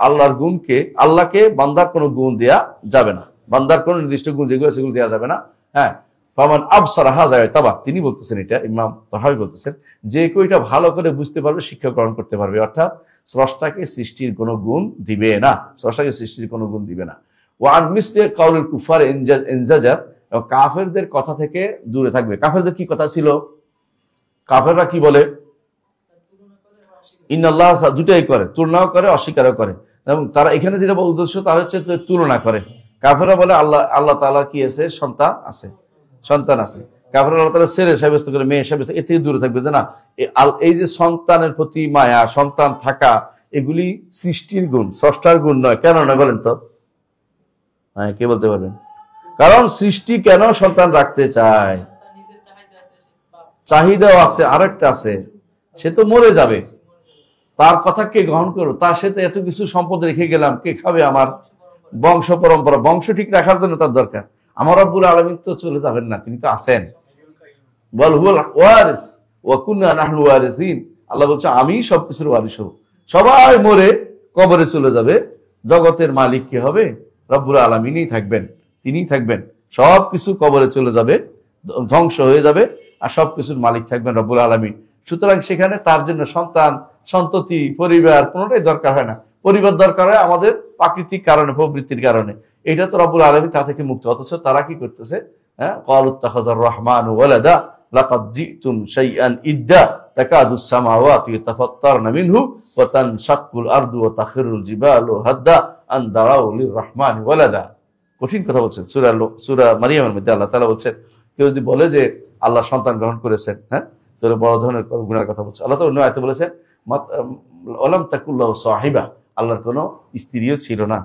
A: আল্লাহর গুণকে, আল্লাহকে বান্দার কোনো গুণ দেয়া যাবে না, বান্দার কোনো নির্দিষ্ট গুণ যেগুলো সেগুলো দেওয়া যাবে না। হ্যাঁ, ফামান আবসারা হাযা তাবা, তিনি বলতেছেন, এটা ইমাম তাহাবী বলতেছেন, যে কেউ এটা ভালো করে বুঝতে পারবে, শিক্ষা গ্রহণ করতে পারবে, অর্থাৎ স্রষ্টাকে সৃষ্টির কোনো গুণ দিবে না, স্রষ্টাকে সৃষ্টির কোনো গুণ দিবে না। ওয়ান মিসলি কাউলুল কুফার ইনজাজার, কাফেরদের কথা থেকে দূরে থাকবে। কাফেরদের কি কথা ছিল? কাফেররা কি বলে? ইন্নাল্লাহ, দুটাই করে, তুলনাও করে, অস্বীকারও করে। এবং তারা এখানে যেটা উদ্দেশ্য তা হচ্ছে তুলনা করে। কাফেররা বলে আল্লাহ তাআলা কি আছে? সন্তান আছে। কাফেররা আল্লাহ তাআলা ছেলে সাব্যস্ত করে, মেয়ে সাব্যস্ত, এর থেকে দূরে থাকবে। যে না, এই যে সন্তানের প্রতি মায়া, সন্তান থাকা, এগুলি সৃষ্টির গুণ, স্রষ্টার গুণ নয়। কেন না বলেন তো? হ্যাঁ, কে বলতে পারবেন? কারণ সৃষ্টি কেন সন্তান রাখতে চায়? চাহিদাও আছে, আরেকটা আছে, সে তো মরে যাবে, তার কথা কে গ্রহণ করো? তার সাথে এত কিছু সম্পদ রেখে গেলাম, কে খাবে? আমার বংশ পরম্পরা, বংশ ঠিক রাখার জন্য তার দরকার। আমার রব্বুল আলামিন তো চলে যাবেন না, তিনি তো আছেন। বল হুয়াল ওয়ারিস ওয়া কুননা নাহনু ওয়ারিসিন, আল্লাহ বলছে আমি সবকিছুর ওয়ারিস হব। সবাই মরে কবরে চলে যাবে, জগতের মালিক কে হবে? রব্বুল আলামিনই থাকবেন, তিনিই থাকবেন। সবকিছু কবরে চলে যাবে, ধ্বংস হয়ে যাবে, আর সবকিছুর মালিক থাকবেন রব্বুল আলামিন। সুতরাং সেখানে তার জন্য সন্তান, সন্ততি, পরিবার কোনোটাই দরকার হয় না। পরিবার দরকার হয় আমাদের প্রাকৃতিক কারণে, প্রবৃত্তির কারণে। এটা তো রব্বুল আলামিন তা থেকে মুক্ত। অথচ তারা কি করতেছে? ক্বালু ইত্তাখাযার রাহমানু ওয়ালাদা লাকাদ জিতুম শাইআন ইদ্দা তাকাদুস সামাওয়াতু ইয়াতাফাত্তারনা মিনহু ওয়া তানশাক্কুল আরদু ওয়া তাখিরুল জিবালু হাদ্দা আন দারাউ লিররহমানি ওয়ালাদা। কঠিন কথা বলছেন। সূরা মারিয়ামের মধ্যে আল্লাহ তাআলা বলছেন, কেউ যদি বলে যে আল্লাহ সন্তান গ্রহণ করেছেন, হ্যাঁ, তাহলে বড় ধরনের গুনাহের কথা বলছে। আল্লাহ তাআলা অন্য আয়াতে বলেছেন, ওয়ালাম তাকুল্লাহু সাহিবা, আল্লাহর কোনো স্ত্রীও ছিল না,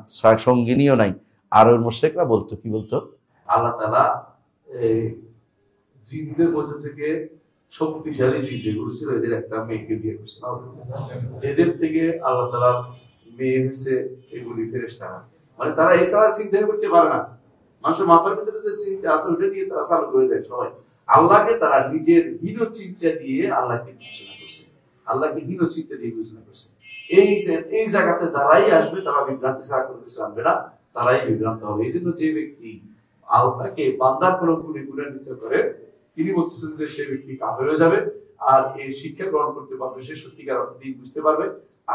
A: সঙ্গিনীও নাই। আর ওই মুশরিকরা বলতো, কি বলতো?
B: আল্লাহ তাআলা জিনদের মধ্যে থেকে শক্তিশালী জিন যেগুলো ছিল, এদের একটা মেয়েকে বিয়ে করছে। এদের থেকে আল্লাহ তাআলা মেয়ে হয়েছে, এগুলি ফেরেশতা। মানে তারা এছাড়া চিন্তা করতে পারে না। মানুষের মাথার ভিতরে যে চিন্তা আছে ওটা দিয়ে তারা চালু করে দেয় সবাই। আল্লাহকে তারা নিজের হীন চিন্তা দিয়ে আল্লাহকে বিবেচনা করছে, আল্লাহকে হীন চিন্তা দিয়ে বিবেচনা করছে। এই জায়গাতে যারাই আসবে তারা বিভ্রান্তি ছাড়া কোনো কিছু আনবে না, তারাই বিভ্রান্ত হবে। এই জন্য যে ব্যক্তি আল্লাহকে বান্দার কোনো গুণে গুণান্বিত করে, তিনি বলছেন যে সে ব্যক্তি কাফের হয়ে যাবে। আর এই শিক্ষা গ্রহণ করতে পারবে, সে সত্যিকার অর্থে দিন বুঝতে পারবে,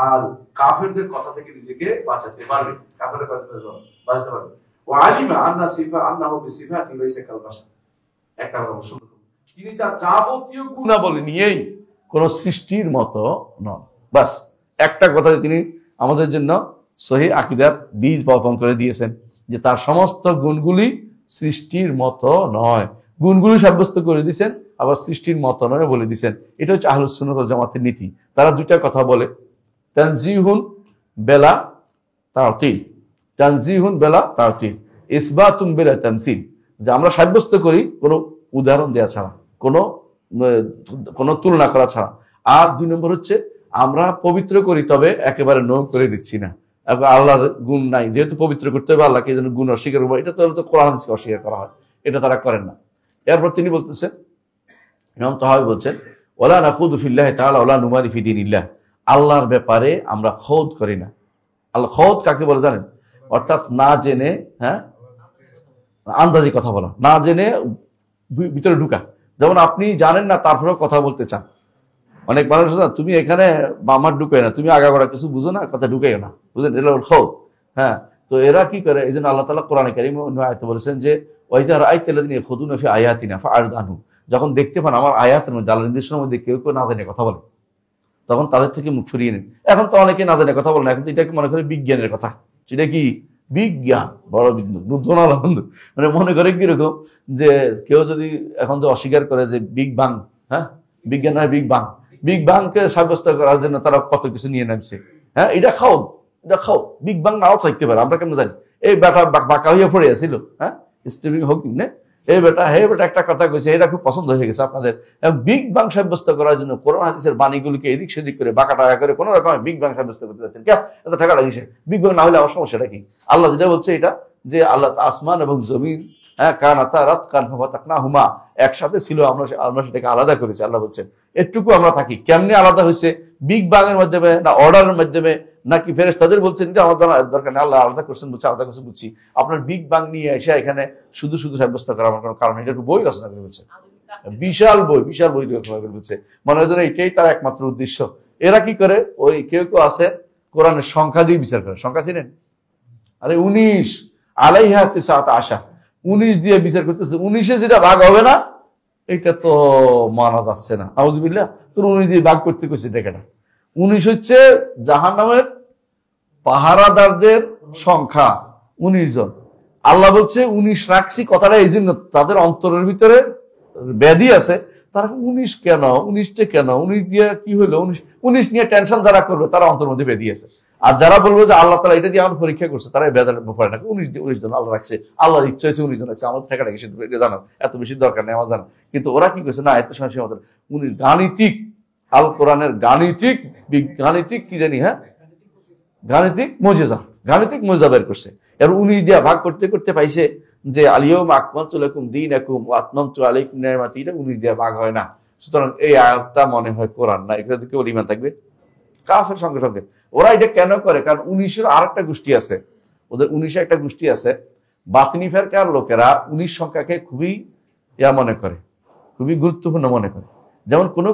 B: আর কাফেরদের কথা থেকে নিজেকে বাঁচাতে পারবে, কাফেরের কথা থেকে বাঁচতে পারবে। ওয়ালিমা আন্না সিফা আন্নাহু বিসিফাতি লাইসা কাল বাশার। একটা কথা শুনুন, তিনি যা যাবতীয় গুণাবলী নিয়েই
A: কোন সৃষ্টির মতো নন। বাস একটা কথা তিনি আমাদের জন্য সহিহ আকীদার বীজ বপন করে দিয়েছেন, যে তার সমস্ত গুণগুলি সৃষ্টির মতো নয়। গুণগুলি সাব্যস্ত করে দিয়েছেন, আবার সৃষ্টির মতো নয় বলে দিয়েছেন। এটা হচ্ছে আহলুস সুন্নাত ওয়াল জামাতের নীতি। তারা দুইটা কথা বলে, তানজিহুন বেলা তাতিল, তানজিহুন বেলা তাতিল, ইসবাতুন বেলা তামসিল। যে আমরা সাব্যস্ত করি কোনো উদাহরণ দেওয়া ছাড়া, কোনো কোনো তুলনা করা ছাড়া। আর 2 নম্বর হচ্ছে আমরা পবিত্র করি, তবে একেবারে নো করে দিচ্ছি না। আল্লাহর গুণ নাই, যেহেতু পবিত্র করতে হবে আল্লাহকে, এই জন্য গুণ অস্বীকার করবো, এটা তো কোরআন হাদিসকে অস্বীকার করা হয়, এটা তারা করেন না। এরপর তিনি বলতেছেন, ইমাম তাহাবী বলছেন, ওয়ালা নাখুদু ফিল্লাহি তাআলা ওয়ালা নুমারি ফি দীনিল্লাহ, আল্লাহর ব্যাপারে আমরা খোদ করি না। আল্লাহ খোদ কাকে বলে জানেন? অর্থাৎ না জেনে, আন্দাজি কথা বলা, না জেনে ভিতরে ঢুকা। যেমন আপনি জানেন না তারপরেও কথা বলতে চান। অনেক মানুষ আছে, তুমি এখানে আমার ঢুকাই না, তুমি আগাগোড়া কিছু বুঝো না, কথা ঢুকাইও না, বুঝলেন? এটা খোদ। তো এরা কি করে? এই জন্য আল্লাহ তাআলা কোরআনে কারীমে অন্য আয়াতে বলেছেন যে ওয়াইজা রাআইতাল্লাযিনা ইয়াখুদুনা ফি আয়াতিনা ফাআরিদ আনহুম, যখন দেখতে পান আমার আয়াতের মধ্যে, আল্লাহর নির্দেশের মধ্যে কেউ না জেনে কথা বলে, তখন তাদের থেকে মুখ ফিরিয়ে নেন। এখন তো অনেকে না জেনে কথা বলে না, এখন তো এটাকে মনে করে বিজ্ঞানের কথা। সেটা কি বিজ্ঞান? বড় বন্ধু, মানে মনে করে কিরকম যে কেউ যদি এখন তো অস্বীকার করে যে বিগ বাং, বিজ্ঞান হয় বিগ বাং, বিগ বাংকে সাব্যস্ত করার জন্য তারা কত কিছু নিয়ে নামছে। এটা খাও, এটা খাও, বিগ বাং নাও থাকতে পারে, আমরা কেমন জানি? এই বেটা বাঁকা হইয়া পড়ে আছিল, স্টিভিং হকিং না, এই বেটা একটা কথা কইছে, এটা খুব পছন্দ হয়ে গেছে আপনাদের। বিগ বাং সাব্যস্ত করার জন্য কোরআন হাদিসের বাণীগুলোকে এদিক সেদিক করে বাঁকা টাকা করে কোন রকম বিগ বাং সাব্যস্ত করতে যাচ্ছেন। কে এত টাকা লাগিয়েছে? বিগ বাং না হলে আমার সমস্যাটা কি? আল্লাহ যেটা বলছে এটা যে আল্লাহ আসমান এবং জমিন হুমা একসাথে ছিল, আমরা সেটাকে আলাদা করেছি। আল্লাহ বলছেন এটুকু আমরা থাকি। কেমনে আলাদা হয়েছে? বিগ বাং এর মাধ্যমে না অর্ডারের মাধ্যমে নাকি ফেরেশতাদের বলছেন? এটা আমার দরকার নেই, আল্লাহ আলাদা করছেন বলছে, আলাদা করছেন বুঝছি। আপনার বিগ বাং নিয়ে এসে এখানে শুধু সাব্যস্ত করা আমার কোনো কারণ, এটা একটু বই রচনা করে বলছে, বিশাল বই রচনা করে বলছে, মনে হয় এটাই তার একমাত্র উদ্দেশ্য। এরা কি করে? ওই কেউ আছে কোরআনের সংখ্যা দিয়ে বিচার করে। সংখ্যা চিনেন? আরে 19 আলাইহা তিসআত আশা, 19 দিয়ে বিচার করতেছে। 19-এ যেটা ভাগ হবে না, এটা তো মানা যাচ্ছে না। আউযুবিল্লাহ, তোর 19 দিয়ে ভাগ করতে কইছে টাকাটা। 19 হচ্ছে জাহান্নামের পাহারাদারদের সংখ্যা, 19 জন। আল্লাহ বলছে 19 রাখছি, কথাটা এই জন্য তাদের অন্তরের ভিতরে ব্যাধি আছে। তারা 19 কেন, 19টা কেন, 19 দিয়ে কি হলো, 19 নিয়ে টেনশন যারা করবে তারা অন্তর মধ্যে ব্যাধি আছে। আর যারা বলবো যে আল্লাহ তাআলা এটা দিয়ে আমার পরীক্ষা করছে, তারা বেদার ব্যাপারে না। 19 জন আল্লাহ রাখছে, আল্লাহর ইচ্ছা হয়েছে 19 জন আছে, আমার টাকাটা কি জানার এত বেশি দরকার নেই আমার জানা। কিন্তু ওরা কি করছে? না, এত সময় 19 গাণিতিক, আল কোরআনের গাণিতিক কি জানি, গাণিতিক মজা বের করছে। এর 19 দিয়া ভাগ করতে করতে পাইছে যে আলিয়াউমা আকমালতু লাকুম দীনাকুম ওয়া আতমামতু আলাইকুম নি'মাতি, 19 দিয়া ভাগ হয় না। সুতরাং এই আয়াতটা মনে হয় কোরআন না, এখানে কেউ ঈমান থাকবে কাফের সঙ্গে সঙ্গে। ওরা এটা কেন করে? কারণ 19-এর আরেকটা গোষ্ঠী আছে, ওদের 19-এ একটা গোষ্ঠী আছে, বাতিনি ফেরকার লোকেরা 19 সংখ্যাকে খুবই মনে করে, খুবই গুরুত্বপূর্ণ মনে করে। যেমন কোন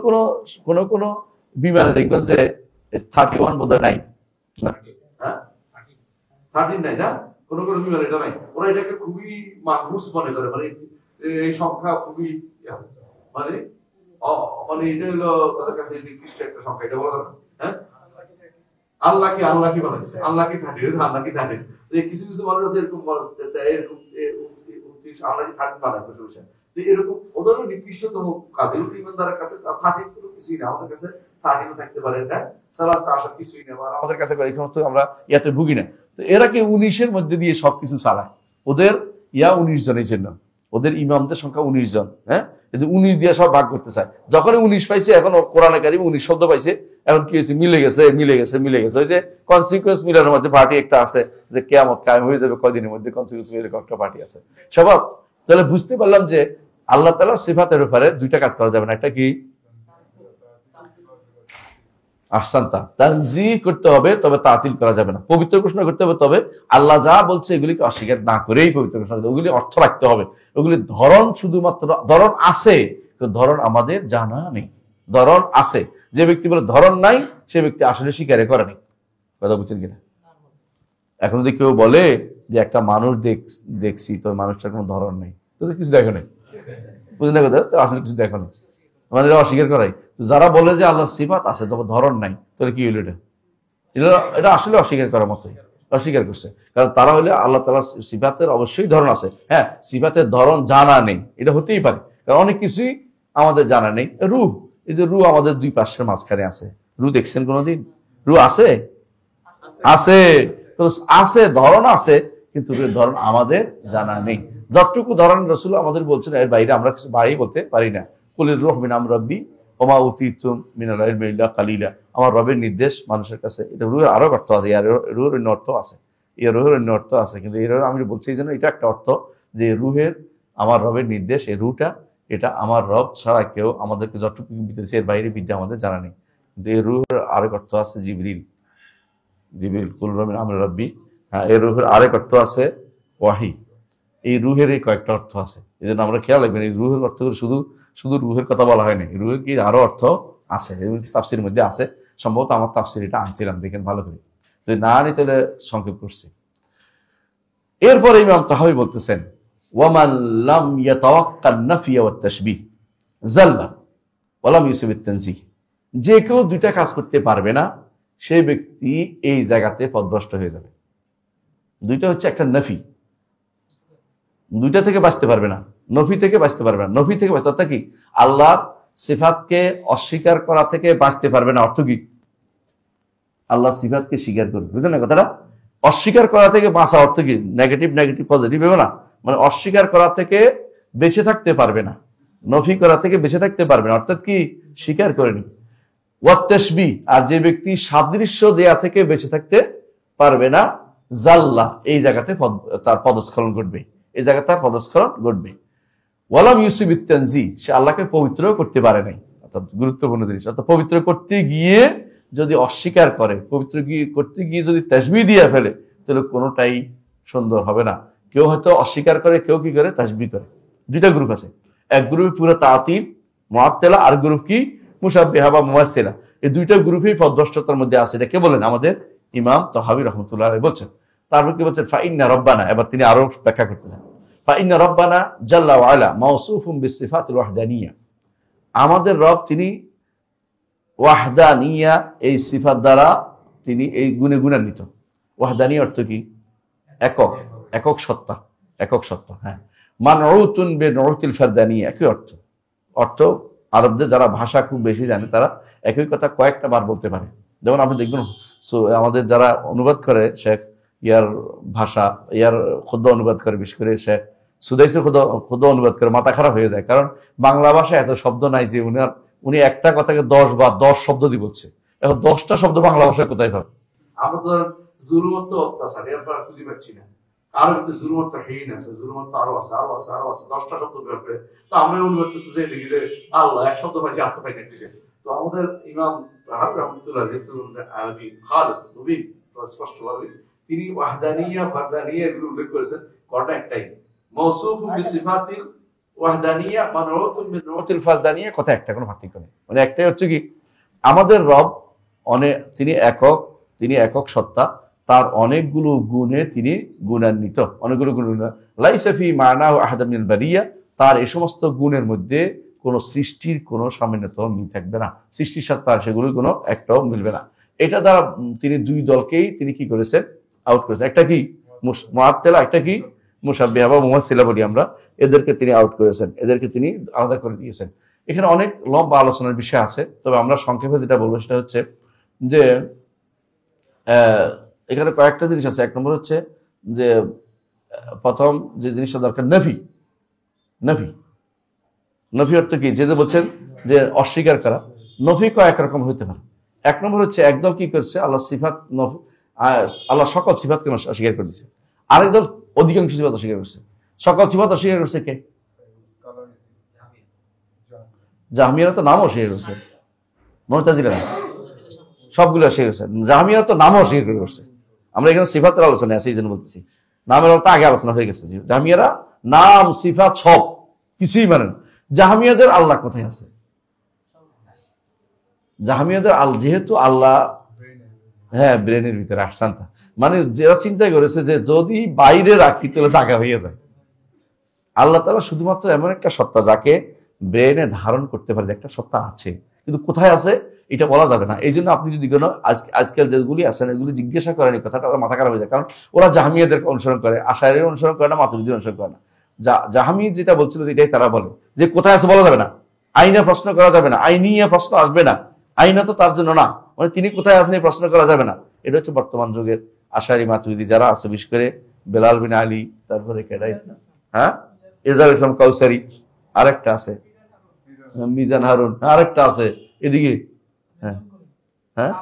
A: কোন বিমানে দেখবেন যে 31 বোধহয় নাই,
B: 13 নাই না, কোন বিমানে এটা নাই। ওরা এটাকে খুবই মানহুস মনে করে, মানে এই সংখ্যা খুবই মানে এটা হলো তাদের কাছে নির্দিষ্ট একটা সংখ্যা, এটা বলা যাবে না। আল্লাহ কি বানাইছে, আল্লাহ কি 30, কিছু মানুষ আছে এরকম আল্লাহ কি 30 বানায় বসে। তো এরকম ওদেরও নির্দিষ্টতম কাজ, ইমানদারের কাছে 30 কোনো কিছুই না, আমাদের কাছে 30 থাকতে পারে না, সালাসটা আসা কিছুই না, আমাদের কাছে এই সমস্ত আমরা ইয়াতে ভুগি না। তো এরা কি 19-এর মধ্যে দিয়ে সবকিছু চালায়। ওদের 19 জনের জন্য, ওদের ইমামদের সংখ্যা 19 জন, 19 দিয়ে সব ভাগ করতে চায়। যখন 19 পাইছে, এখন কোরআনে কারীমে 19 শব্দ পাইছে, এখন কি হয়েছে? মিলে গেছে। ওই যে কনসিকুয়েন্স মিলানোর মধ্যে পার্টি একটা আছে যে কিয়ামত কায়েম হয়ে যাবে কয়দিনের মধ্যে, কনসিকুয়েন্স মিলার একটা পার্টি আছে স্বভাব। তাহলে বুঝতে পারলাম যে আল্লাহ তাআলার সিফাতের ব্যাপারে দুইটা কাজ করা যাবে না। একটা কি? আহসানতা, তানজিহ করতে হবে, তবে তাতিল করা যাবে না। পবিত্র ঘোষণা করতে হবে, তবে আল্লাহ যা বলছে এগুলিকে অস্বীকার না করেই পবিত্র ঘোষণা করতে হবে। ওগুলি অর্থ রাখতে হবে। ওগুলি ধরন, শুধুমাত্র ধরন আছে, ধরন আমাদের জানা নেই। ধরন আছে, যে ব্যক্তি বলে ধরন নাই, সে ব্যক্তি আসলে স্বীকার করেনি। কথা বুঝছেন কিনা? এখন যদি কেউ বলে যে একটা মানুষ দেখছি, তো মানুষটার কোনো ধরন নেই, তো কিছু দেখো নেই, বুঝলেন না কথা? তো আসলে কিছু দেখো নেই, মানে অস্বীকার করাই। যারা বলে যে আল্লাহর সিফাত আছে তবে ধরন নাই, তাহলে কি হইল? এটা আসলে অস্বীকার করার মতোই, অস্বীকার করছে। কারণ তারা হলে আল্লাহ তাআলার সিফাতের অবশ্যই ধরন আছে, সিফাতের ধরন জানা নেই, এটা হতেই পারে। কারণ অনেক কিছুই আমাদের জানা নেই। রূহ, এই যে রূহ আমাদের দুই পাশের মাঝখানে আছে, রূহ দেখছেন কোনোদিন? রূহ আছে, তো আছে, ধরন আছে, কিন্তু ধরন আমাদের জানা নেই। যতটুকু ধরন রাসূল আমাদের বলছেন, এর বাইরে আমরা কিছু বাড়ি বলতে পারি না।
A: কুলির রূহ মিন আমরি রাব্বি ওয়া মা উতীতুম মিনাল ইলমি ইল্লা কালিলা। আমার রবের নির্দেশ মানুষের কাছে। এটা রূহের আরো অর্থ আছে, আর রূহের অন্য অর্থ আছে, এই রূহের অন্য অর্থ আছে, কিন্তু এর আমি বলছি এই জন্য এটা একটা অর্থ যে রূহের আমার রবের নির্দেশ, এই রূহটা এটা আমার রব ছাড়া কেউ আমাদেরকে যতটুকু দিতেছে এর বাইরে বিদ্যা আমাদের জানা নেই। কিন্তু এই রূহের আরেক অর্থ আছে জিবরিল, জিবরিল কুল রবিন আমরি রাব্বি। হ্যাঁ, এই রূহের আরেক অর্থ আছে ওয়াহি। এই রূহের এই কয়েকটা অর্থ আছে, এই জন্য আমরা খেয়াল রাখবেন এই রূহের অর্থ করে শুধু শুধু রূহের কথা বলা হয়নি, রূহের কি আরো অর্থ আছে, তাফসিরের মধ্যে আছে। সম্ভবত আমার তাফসির এটা আনছিলাম, দেখেন ভালো করে, যদি না আনি তাহলে সংক্ষেপ করছি। এরপরে ইমাম তাহাবী বলতেছেন ওয়ামান লাম ইয়াতাওয়াক্কান নাফিয়া ওয়াত তাশবিহ জাল্লা ওয়া লাম ইউসিব আত-তানজিহ। যে কেউ দুইটা কাজ করতে পারবে না সেই ব্যক্তি এই জায়গাতে পথভ্রষ্ট হয়ে যাবে। দুইটা হচ্ছে একটা নফি, দুইটা থেকে বাঁচতে পারবে না, নফি থেকে বাঁচতে পারবে না। নফি থেকে বাঁচতে অর্থাৎ কি আল্লাহর সিফাতকে অস্বীকার করা থেকে বাঁচতে পারবে না। অর্থ কি আল্লাহ সিফাতকে স্বীকার করবে, বুঝলেন না কথাটা? অস্বীকার করা থেকে বাঁচা অর্থ কি নেগেটিভ নেগেটিভ পজিটিভ হবে না, মানে অস্বীকার করা থেকে বেঁচে থাকতে পারবে না, নফি করা থেকে বেঁচে থাকতে পারবে না, অর্থাৎ কি স্বীকার করেনি। ওয়াত তাশবিহ, আর যে ব্যক্তি সাদৃশ্য দেয়া থেকে বেঁচে থাকতে পারবে না জাল্লা, এই জায়গাতে তার পদস্খলন ঘটবে, এই জায়গায় তার পদস্খলন ঘটবে। ওয়ালাম ইউসিব আত-তানজিহ, সে আল্লাহকে পবিত্র করতে পারে নাই, অর্থাৎ গুরুত্বপূর্ণ জিনিস। অর্থাৎ পবিত্র করতে গিয়ে যদি অস্বীকার করে, পবিত্র করতে গিয়ে যদি তাসবিহ দিয়ে ফেলে, তাহলে কোনোটাই সুন্দর হবে না। কেউ হয়তো অস্বীকার করে, কেউ কি করে তাসবিহ করে। দুইটা গ্রুপ আছে, এক গ্রুপে পুরো তাতিল মুআত্তিলা, আর গ্রুপ কি মুশাব্বিহা বা মুমাসসিলা। এই দুইটা গ্রুপেই পথভ্রষ্টতার মধ্যে আছে। এটা কে বলেন? আমাদের ইমাম তাহাবী রাহমাতুল্লাহ আলাইহি বলছেন। তারপর কি বলছেন? ফাইন্না রাব্বানা, এবার তিনি আরো ব্যাখ্যা করতেছেন। ফাইন্না রাব্বানা জাল্লা ওয়া আলা মাওসুফুম বিসিফাতিল ওয়াহদানিয়া, আমাদের রব তিনি ওয়াহদানিয়া এই সিফাত দ্বারা তিনি এই গুণে গুণান্বিত। ওয়াহদানিয়া অর্থ কি? একক, একক সত্তা, একক সত্তা। হ্যাঁ, মানউতুন বিনুতিল ফারদানিয়া, একই অর্থ। অর্থ আরবদের যারা ভাষা খুব বেশি জানে তারা একই কথা কয়েকটা বার বলতে পারে। যেমন আপনি দেখবেন আমাদের যারা অনুবাদ করে শেখ ইয়ার ভাষা, ইয়ার খুদ্ অনুবাদ করে, বিশেষ করে শেখ সুদাইসের খুদ্ অনুবাদ করে মাথা খারাপ হয়ে যায়, কারণ বাংলা ভাষায় এত শব্দ নাই যে উনি একটা কথাকে 10 বা 10 শব্দ দিয়ে বলছে। এখন 10টা শব্দ বাংলা ভাষায় কোথায় পাবে?
B: আমরা তো জুলুমত অত্যাচার এরপর খুঁজে পাচ্ছি না। আরো কিন্তু জুলুমত হীন আছে, জুলুমত আরো আছে, আরো আছে, আরো আছে, 10টা শব্দ বের করে। তো আমরা অনুবাদ করতে চাই দেখি যে আল্লাহ এক শব্দ পাইছি, আত্মা পাই না। তো আমাদের ইমাম তাহাবী রাহমাতুল্লাহ যেহেতু আরবি খালিস মুবিন স্পষ্টভাবে তিনি ওয়াহদানিয়া ফারদানিয়া এগুলো উল্লেখ করেছেন। ঘটনা একটাই, মাওসুফুম বিসিফাতিল ওয়াহদানিয়া মানউতুন বিনুতিল ফারদানিয়া, কথা একটা, কোনো পার্থক্য নেই। মানে একটাই হচ্ছে কি আমাদের রব তিনি একক, তিনি একক সত্তা, তার অনেকগুলো গুণে তিনি গুণান্বিত, অনেকগুলো গুণ। লাইসা ফি মানাহু আহাদুম মিনাল বারিয়া, তার এই সমস্ত গুণের মধ্যে কোন সৃষ্টির কোন সামান্যত মিল থাকবে না, সৃষ্টির সাথে তার সেগুলো কোনো একটাও মিলবে না। এটা দ্বারা তিনি দুই দলকেই তিনি কি করেছেন? আউট করেছেন। একটা কি মুআত্তিলা, একটা কি মুশাব্বিহা বা মুমাসসিলা বলি আমরা, এদেরকে তিনি আউট করেছেন, এদেরকে তিনি আলাদা করে দিয়েছেন। এখানে অনেক লম্বা আলোচনার বিষয় আছে, তবে আমরা সংক্ষেপে যেটা বলবো সেটা হচ্ছে যে এখানে কয়েকটা জিনিস আছে। এক নম্বর হচ্ছে যে প্রথম যে জিনিসটা দরকার নফি। নফি, নফি অর্থ কি? যে বলছেন যে অস্বীকার করা, নফি কয়েক রকম হইতে পারে। এক নম্বর হচ্ছে একদল কি করছে, আল্লাহ সিফাত আল্লাহ সকল সিফাতকে অস্বীকার করে দিয়েছে। আরেক দল অধিকাংশ সিফাত অস্বীকার করছে। সকল সিফাত অস্বীকার করছে কে? জাহমিয়ারা তো নামও অস্বীকার করছে, মুতাজিলা না, সবগুলো অস্বীকার করছে। জাহমিয়ারা তো নামও অস্বীকার করছে। আমরা এখানে সিফাতের আলোচনা আছে, এই জন্য বলতেছি। নামের তো আগে আলোচনা হয়ে গেছে। জাহমিয়ারা নাম সিফাত সব কিছুই মানেন। জাহমিয়াদের আল্লাহ কোথায় আছে? জাহমিয়াদের যেহেতু আল্লাহ, হ্যাঁ, ব্রেনের ভিতরে আহসানতা, মানে যারা চিন্তা করেছে যে যদি বাইরে রাখি তাহলে জায়গা হয়ে যায়। আল্লাহ তাআলা শুধুমাত্র এমন একটা সত্তা যাকে ব্রেনে ধারণ করতে পারে, একটা সত্তা আছে, কিন্তু কোথায় আছে এটা বলা যাবে না। এই জন্য আপনি যদি কোনো আজকাল যেগুলি আছেন এগুলি জিজ্ঞাসা করেন, এই কথাটা মাথা খারাপ হয়ে যায়, কারণ ওরা জাহমিয়াদেরকে অনুসরণ করে, আশাইরের অনুসরণ করে না, মাতুরিদির অনুসরণ করে না। জাহমি যেটা বলছিল এটাই তারা বলে যে কোথায় আছে বলা যাবে না, আইনা প্রশ্ন করা যাবে না, আইনিয়া প্রশ্ন আসবে না, আইনা তো তার জন্য না, মানে তিনি কোথায় আছেন এই প্রশ্ন করা যাবে না। এটা হচ্ছে বর্তমান যুগের আশারি মাতুরিদি যারা আছে, বিশেষ করে বেলাল বিন আলী, তারপরে কেডাই, হ্যাঁ, ইরদাল ইসলাম কাউসারি, আরেকটা আছে
A: মিজান হারুন, আরেকটা আছে এদিকে, হ্যাঁ হ্যাঁ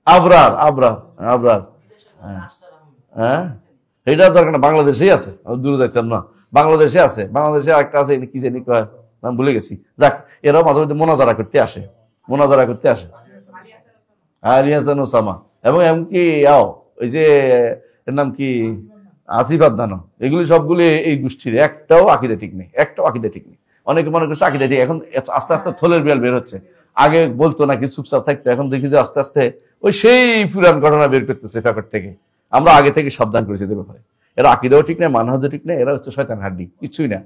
A: আবরার আবরার আবরার, হ্যাঁ হ্যাঁ এটা দরকার না, বাংলাদেশেই আছে, দূরে দেখতাম না, বাংলাদেশে আছে, বাংলাদেশে একটা আছে কি জানি কয়, নাম ভুলে গেছি। যাক, এরাও মাঝে মধ্যে মোনাজারা করতে আসে, মোনাজারা করতে আসে। আলী হাসান ওসামা, এবং এমনকি ওই যে এর নাম কি আসিফ আদনানো, এগুলি সবগুলি এই গোষ্ঠীর, একটাও আকিদা ঠিক নেই, একটাও আকিদা ঠিক নেই। অনেকে মনে করছে আকিদা ঠিক, এখন আস্তে আস্তে থলের বিড়াল বের হচ্ছে। আগে বলতো নাকি চুপচাপ থাকতো, এখন দেখি যে আস্তে আস্তে ওই সেই পুরান ঘটনা বের করতেছে পেপার থেকে। আমরা আগে থেকে সাবধান করেছি এদের ব্যাপারে। এরা আকিদাও ঠিক নেই, মানহাজও ঠিক নেই, এরা হচ্ছে শয়তান হাড্ডি, কিছুই না।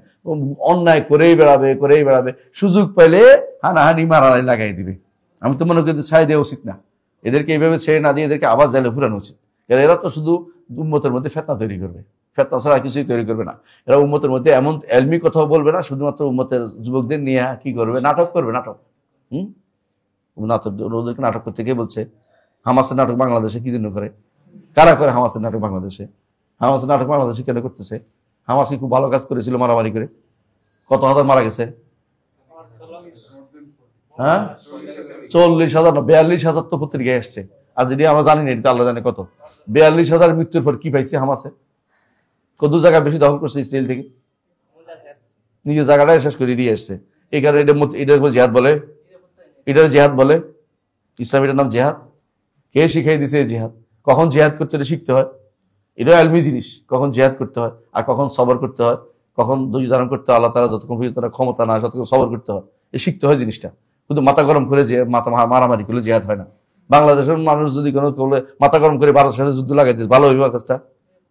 A: অন্যায় করেই বেড়াবে, সুযোগ পাইলে হানাহানি মারামারি লাগাই দিবে। আমি তো মনে করি ছাই দেওয়া উচিত না, এদেরকে এইভাবে ছেড়ে না দিয়ে এদেরকে আবার জালে ফুরানো উচিত। এরা তো শুধু উম্মতের মধ্যে ফেতনা তৈরি করবে, ফেতনা ছাড়া কিছুই তৈরি করবে না। এরা উম্মতের মধ্যে এমন এলমি কথাও বলবে না, শুধুমাত্র উম্মতের যুবকদের নিয়ে কি করবে, নাটক করবে, নাটক। ওদেরকে নাটক করতে কে বলছে? হামাসের নাটক বাংলাদেশে কি জন্য করে? কারা করে হামাসের নাটক বাংলাদেশে? হামাসের নাটক বাংলাদেশে কেন করতেছে? হামাসি খুব ভালো কাজ করেছিল, মারামারি করে কত হাজার মারা গেছে, হ্যাঁ 40,000 না 42,000 তো পত্রিকায় আসছে। আর যদি আমরা জানি না, এটা আল্লাহ জানে কত। 42,000 মৃত্যুর পর কি পাইছে হামাসে? কত জায়গা বেশি দখল করছে ইসরায়েল থেকে, নিজের জায়গাটাই শেষ করে দিয়ে আসছে। এই কারণে এটা জেহাদ বলে, এটা জেহাদ বলে। ইসলাম এটার নাম জেহাদ। কে শিখাই দিছে জেহাদ? কখন জেহাদ করতে হলে শিখতে হয়, এটা আলমি জিনিস। কখন জেহাদ করতে হয় আর কখন সবর করতে হয়, কখন ধৈর্য ধারণ করতে হয়, আল্লাহ তাআলা যতক্ষণ ক্ষমতা না ততক্ষণ সবর করতে হয়, এ শিখতে হয় জিনিসটা। শুধু মাথা গরম করে যে মাথা মারামারি করলে জেহাদ হয় না। বাংলাদেশের মানুষ যদি কোনো মাথা গরম করে ভারতের সাথে যুদ্ধ লাগাই দিচ্ছে, ভালো হইবে কাজটা?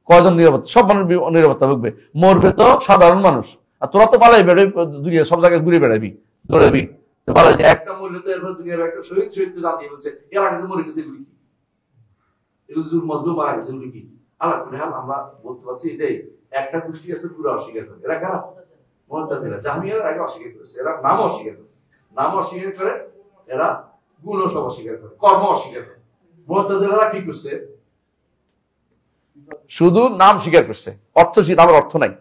A: কয়জন নিরাপত্তা? সব মানুষ নিরাপত্তা ভুগবে, মরবে তো সাধারণ মানুষ। আর তোরা তো পালাই বেড়াবি, দুনিয়া সব জায়গায় ঘুরে বেড়াবি, দৌড়াবি।
B: একটা মূল্য তো এরপর দুনিয়ার একটা শহীদ জানিয়ে বলছে এর আগে যে মরে গেছে এগুলি কি, এগুলো মজলুম মারা গেছে এগুলি কি? আল্লাহ আমরা বলতে পারছি এটাই। একটা গোষ্ঠী আছে পুরো অস্বীকার করে, এরা কারা? মুতাজিলা, জাহমিয়ার আগে অস্বীকার করেছে, এরা নাম অস্বীকার করে, নাম অস্বীকার করে, এরা গুণও সব অস্বীকার করে, কর্ম অস্বীকার করে। মুতাজিলারা কি করছে? শুধু নাম স্বীকার করছে, অর্থ আমার অর্থ নাই,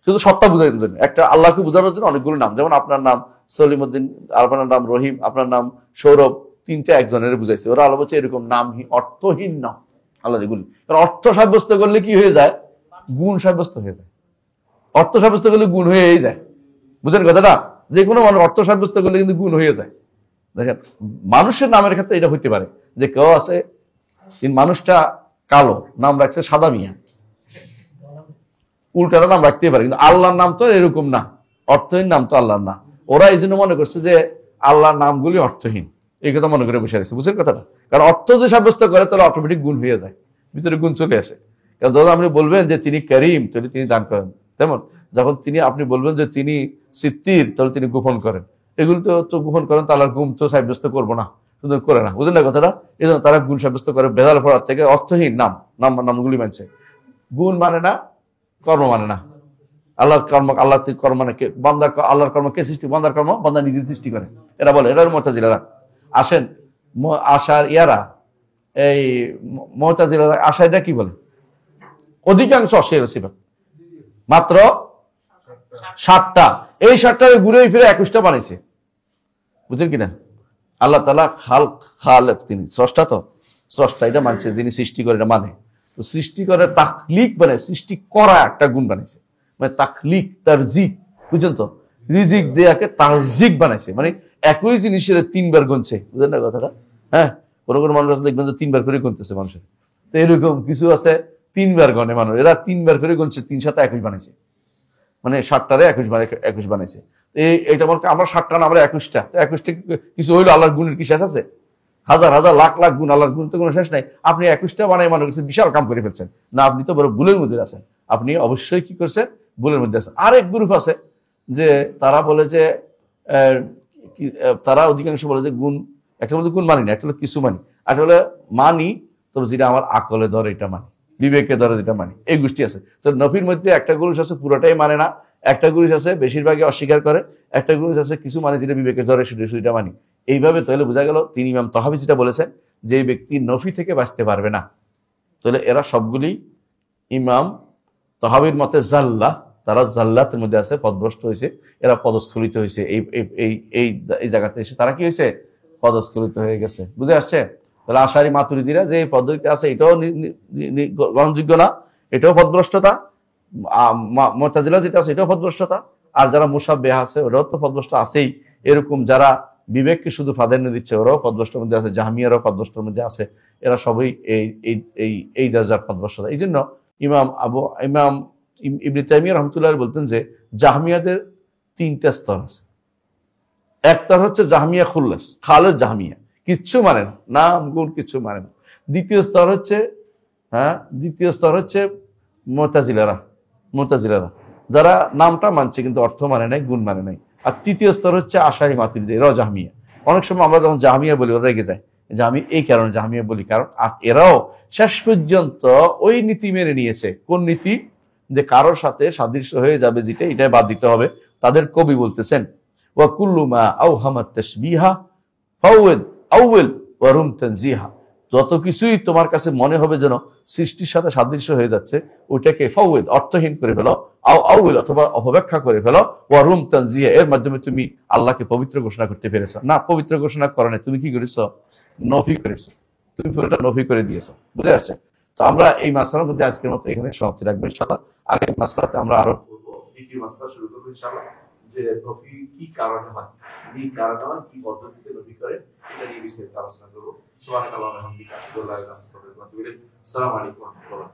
B: শুধু সত্তা বুঝাইতে জন্য, একটা আল্লাহকে বোঝানোর জন্য অনেকগুলো নাম। যেমন আপনার নাম সলিমউদ্দিন, আপনার নাম রহিম, আপনার নাম সৌরভ, তিনটা একজনের বুঝাইছে। ওরা আলো বলছে এরকম নামহীন, অর্থহীন নাম আল্লাহ এগুলি। কারণ অর্থ সাব্যস্ত করলে কি হয়ে যায়? গুণ সাব্যস্ত হয়ে যায়। অর্থ সাব্যস্ত করলে গুণ হয়েই যায়। বুঝেন কথাটা? যে কোনো মানুষ অর্থ সাব্যস্ত করলে কিন্তু গুণ হয়ে যায়। দেখেন, মানুষের নামের ক্ষেত্রে এটা হইতে পারে যে কেউ আছে মানুষটা কালো, নাম রাখছে সাদা মিয়া, উল্টাটা নাম রাখতে পারে। কিন্তু আল্লাহর নাম তো এরকম না, অর্থহীন নাম তো আল্লাহর না। ওরা এই জন্য মনে করছে যে আল্লাহর নামগুলি অর্থহীন, এই কথা মনে করে বসে আছে। বুঝেন কথাটা? কারণ অর্থ যে সাব্যস্ত করে তাহলে অটোমেটিক গুণ হয়ে যায়, ভিতরে গুণ চলে আসে। কারণ যখন আপনি বলবেন যে তিনি করিম, তাহলে তিনি দান করেন। তেমন যখন আপনি বলবেন যে তিনি সিত্তির, তাহলে তিনি গোপন করেন। এগুলো তো গোপন করেন, তাহলে গুণ তো সাব্যস্ত করবো না, সুতরাং করে না। বুঝলেন না কথাটা? এই জন্য তারা গুণ সাব্যস্ত করে বেদাল পড়ার থেকে অর্থহীন নামগুলি মানছে। গুণ মানে না, কর্ম মানে না। আল্লাহর কর্ম, কর্ম মানে বান্দার, আল্লাহর কর্ম কে সৃষ্টি? বান্দার কর্ম বান্দা নিজে সৃষ্টি করে, এরা বলে। এরা মুতাজিলারা। আসেন আশার ইয়ারা, এই মুতাজিলারা আশারিরা কি বলে? অধিকাংশ অস্বীকার ছিল, মাত্র 7টা। এই 7টার ঘুরে ফিরে 21টা বানাইছে। বুঝলেন কিনা? আল্লাহ তাআলা খালেক, তিনি স্রষ্টা, তো স্রষ্টা এটা মানছে, তিনি সৃষ্টি করে, এটা মানে। তো সৃষ্টি করে তাখলিক বানায়, সৃষ্টি করা একটা গুণ বানাইছে, মানে তাখলিক, তারজিক। বুঝলেন তো? রিজিক দেয়াকে তারজিক বানাইছে, মানে একই জিনিসের 3বার গুনছে। বুঝলেন না কথাটা? হ্যাঁ, কোনো কোনো মানুষ আছে দেখবেন যে 3বার করে গুনতেছে মানুষের। তো এরকম কিছু আছে 3বার গণে মানুষ, এরা 3বার করে গুনছে, 3 7 21 বানাইছে, মানে 7টারে 21 বানাইছে। এইটা আমরা 7টা না, আমরা 21টা। তো 21টা কিছু হইলো, আল্লাহর গুণের কি শেষ আছে? হাজার হাজার লাখ লাখ গুণ, আল্লাহর গুণ তো কোনো শেষ নাই। আপনি 21টা বানাই মনে করছেন বিশাল কাম করে ফেলছেন না, আপনি তো বড় ভুলের মধ্যে আছেন। আপনি অবশ্যই কি করছেন? ভুলের মধ্যে আছেন। আরেক গ্রুপ আছে যে তারা বলে যে তারা অধিকাংশ বলে যে গুণ, একটা বলে গুণ মানি না, একটা হলো কিছু মানি, একটা হলে মানি তবে যেটা আমার আকলে ধরে এটা মানি, বিবেকে ধরে যেটা মানি। এই গোষ্ঠী আছে। তো নফির মধ্যে একটা গ্রুপ আছে পুরোটাই মানে না, একটা গ্রুপ আছে বেশিরভাগই অস্বীকার করে, একটা গ্রুপ আছে কিছু মানে যেটা বিবেকে ধরে সেটা মানি। এইভাবে তাহলে বোঝা গেল তিনি ইমাম তাহাবী যেটা বলেছেন যে ব্যক্তি নফি থেকে বাঁচতে পারবে না, তাহলে এরা সবগুলি ইমাম তাহাবীর মতে জাল্লা,
A: তারা জাল্লাতের মধ্যে আছে, পদভ্রষ্ট হয়েছে, এরা পদস্খলিত হয়েছে। এই এই এই এই জায়গাতে এসে তারা কি হয়েছে? পদস্খলিত হয়ে গেছে। বুঝে আসছে? তাহলে আশারি মাতুরিদিরা যে এই পদ্ধতিতে আছে এটাও গ্রহণযোগ্য না, এটাও পদভ্রষ্টতা। মুতাজিলা যেটা আছে এটাও পদভ্রষ্টতা। আর যারা মুসাব্বিহ আছে ওরাও তো পদভ্রষ্ট আছেই। এরকম যারা বিবেককে শুধু প্রাধান্য দিচ্ছে ওরাও পদভ্রষ্টের মধ্যে আছে, জাহমিয়ারাও পদভ্রষ্টের মধ্যে আছে। এরা সবই এই দরজার পদভ্রষ্টতা। এই জন্য ইমাম ইবনে তাইমিয়া রাহমাতুল্লাহ বলতেন যে জাহমিয়াদের 3টা স্তর আছে। এক স্তর হচ্ছে জাহমিয়া খুল্লাস, খালেদ জাহমিয়া, কিচ্ছু মানেন নাম গুণ কিচ্ছু মানেন। দ্বিতীয় স্তর হচ্ছে মুতাজিলারা, যারা নামটা মানছে কিন্তু অর্থ মানে নাই, গুণ মানে নাই। আর তৃতীয় স্তর হচ্ছে আশারি মাতুরিদি, এরাও জাহমিয়া। অনেক সময় আমরা যখন জাহমিয়া বলি ওরা রেগে যায় যে আমি এই কারণে জাহমিয়া বলি, কারণ এরাও শেষ পর্যন্ত ওই নীতি মেনে নিয়েছে। কোন নীতি? যে কারোর সাথে সাদৃশ্য হয়ে যাবে যেটা, এটাই বাদ দিতে হবে। তাদের কবি বলতেছেন ওয়া কুল্লু মা আওহামাত তাশবিহা ফাওয়াদ আউল ওয়া রুম তানজিহা, যত কিছুই তোমার কাছে মনে হবে যেন সৃষ্টির সাথে সাদৃশ্য হয়ে যাচ্ছে, ওইটাকে ফাওয়াদ অর্থহীন করে ফেলো, আউল অথবা অপব্যাখ্যা করে ফেলো, ওয়া রুম তানজিহা এর মাধ্যমে তুমি আল্লাহকে পবিত্র ঘোষণা করতে পেরেছো। না, পবিত্র ঘোষণা করো না, তুমি কি করেছো? নফি করেছো, তুমি পুরোটা নফি করে দিয়েছো। বুঝে আসছে? তো আমরা এই মাসলার মধ্যে আজকের মতো এখানে সমাপ্তি রাখবো ইনশাআল্লাহ। আগের মাসলাতে আমরা আরো
B: দ্বিতীয় মাসলা শুরু করবো ইনশাআল্লাহ, যে নফি কি কারণে হয়, কি পদ্ধতিতে নফি করে, এটা নিয়ে বিস্তারিত আলোচনা করবো। সুবহানাল্লাহি ওয়া বিহামদিহি, আশহাদু আল্লা ইলাহা ইল্লাল্লাহ, আসসালামু আলাইকুম ওয়া রাহমাতুল্লাহ।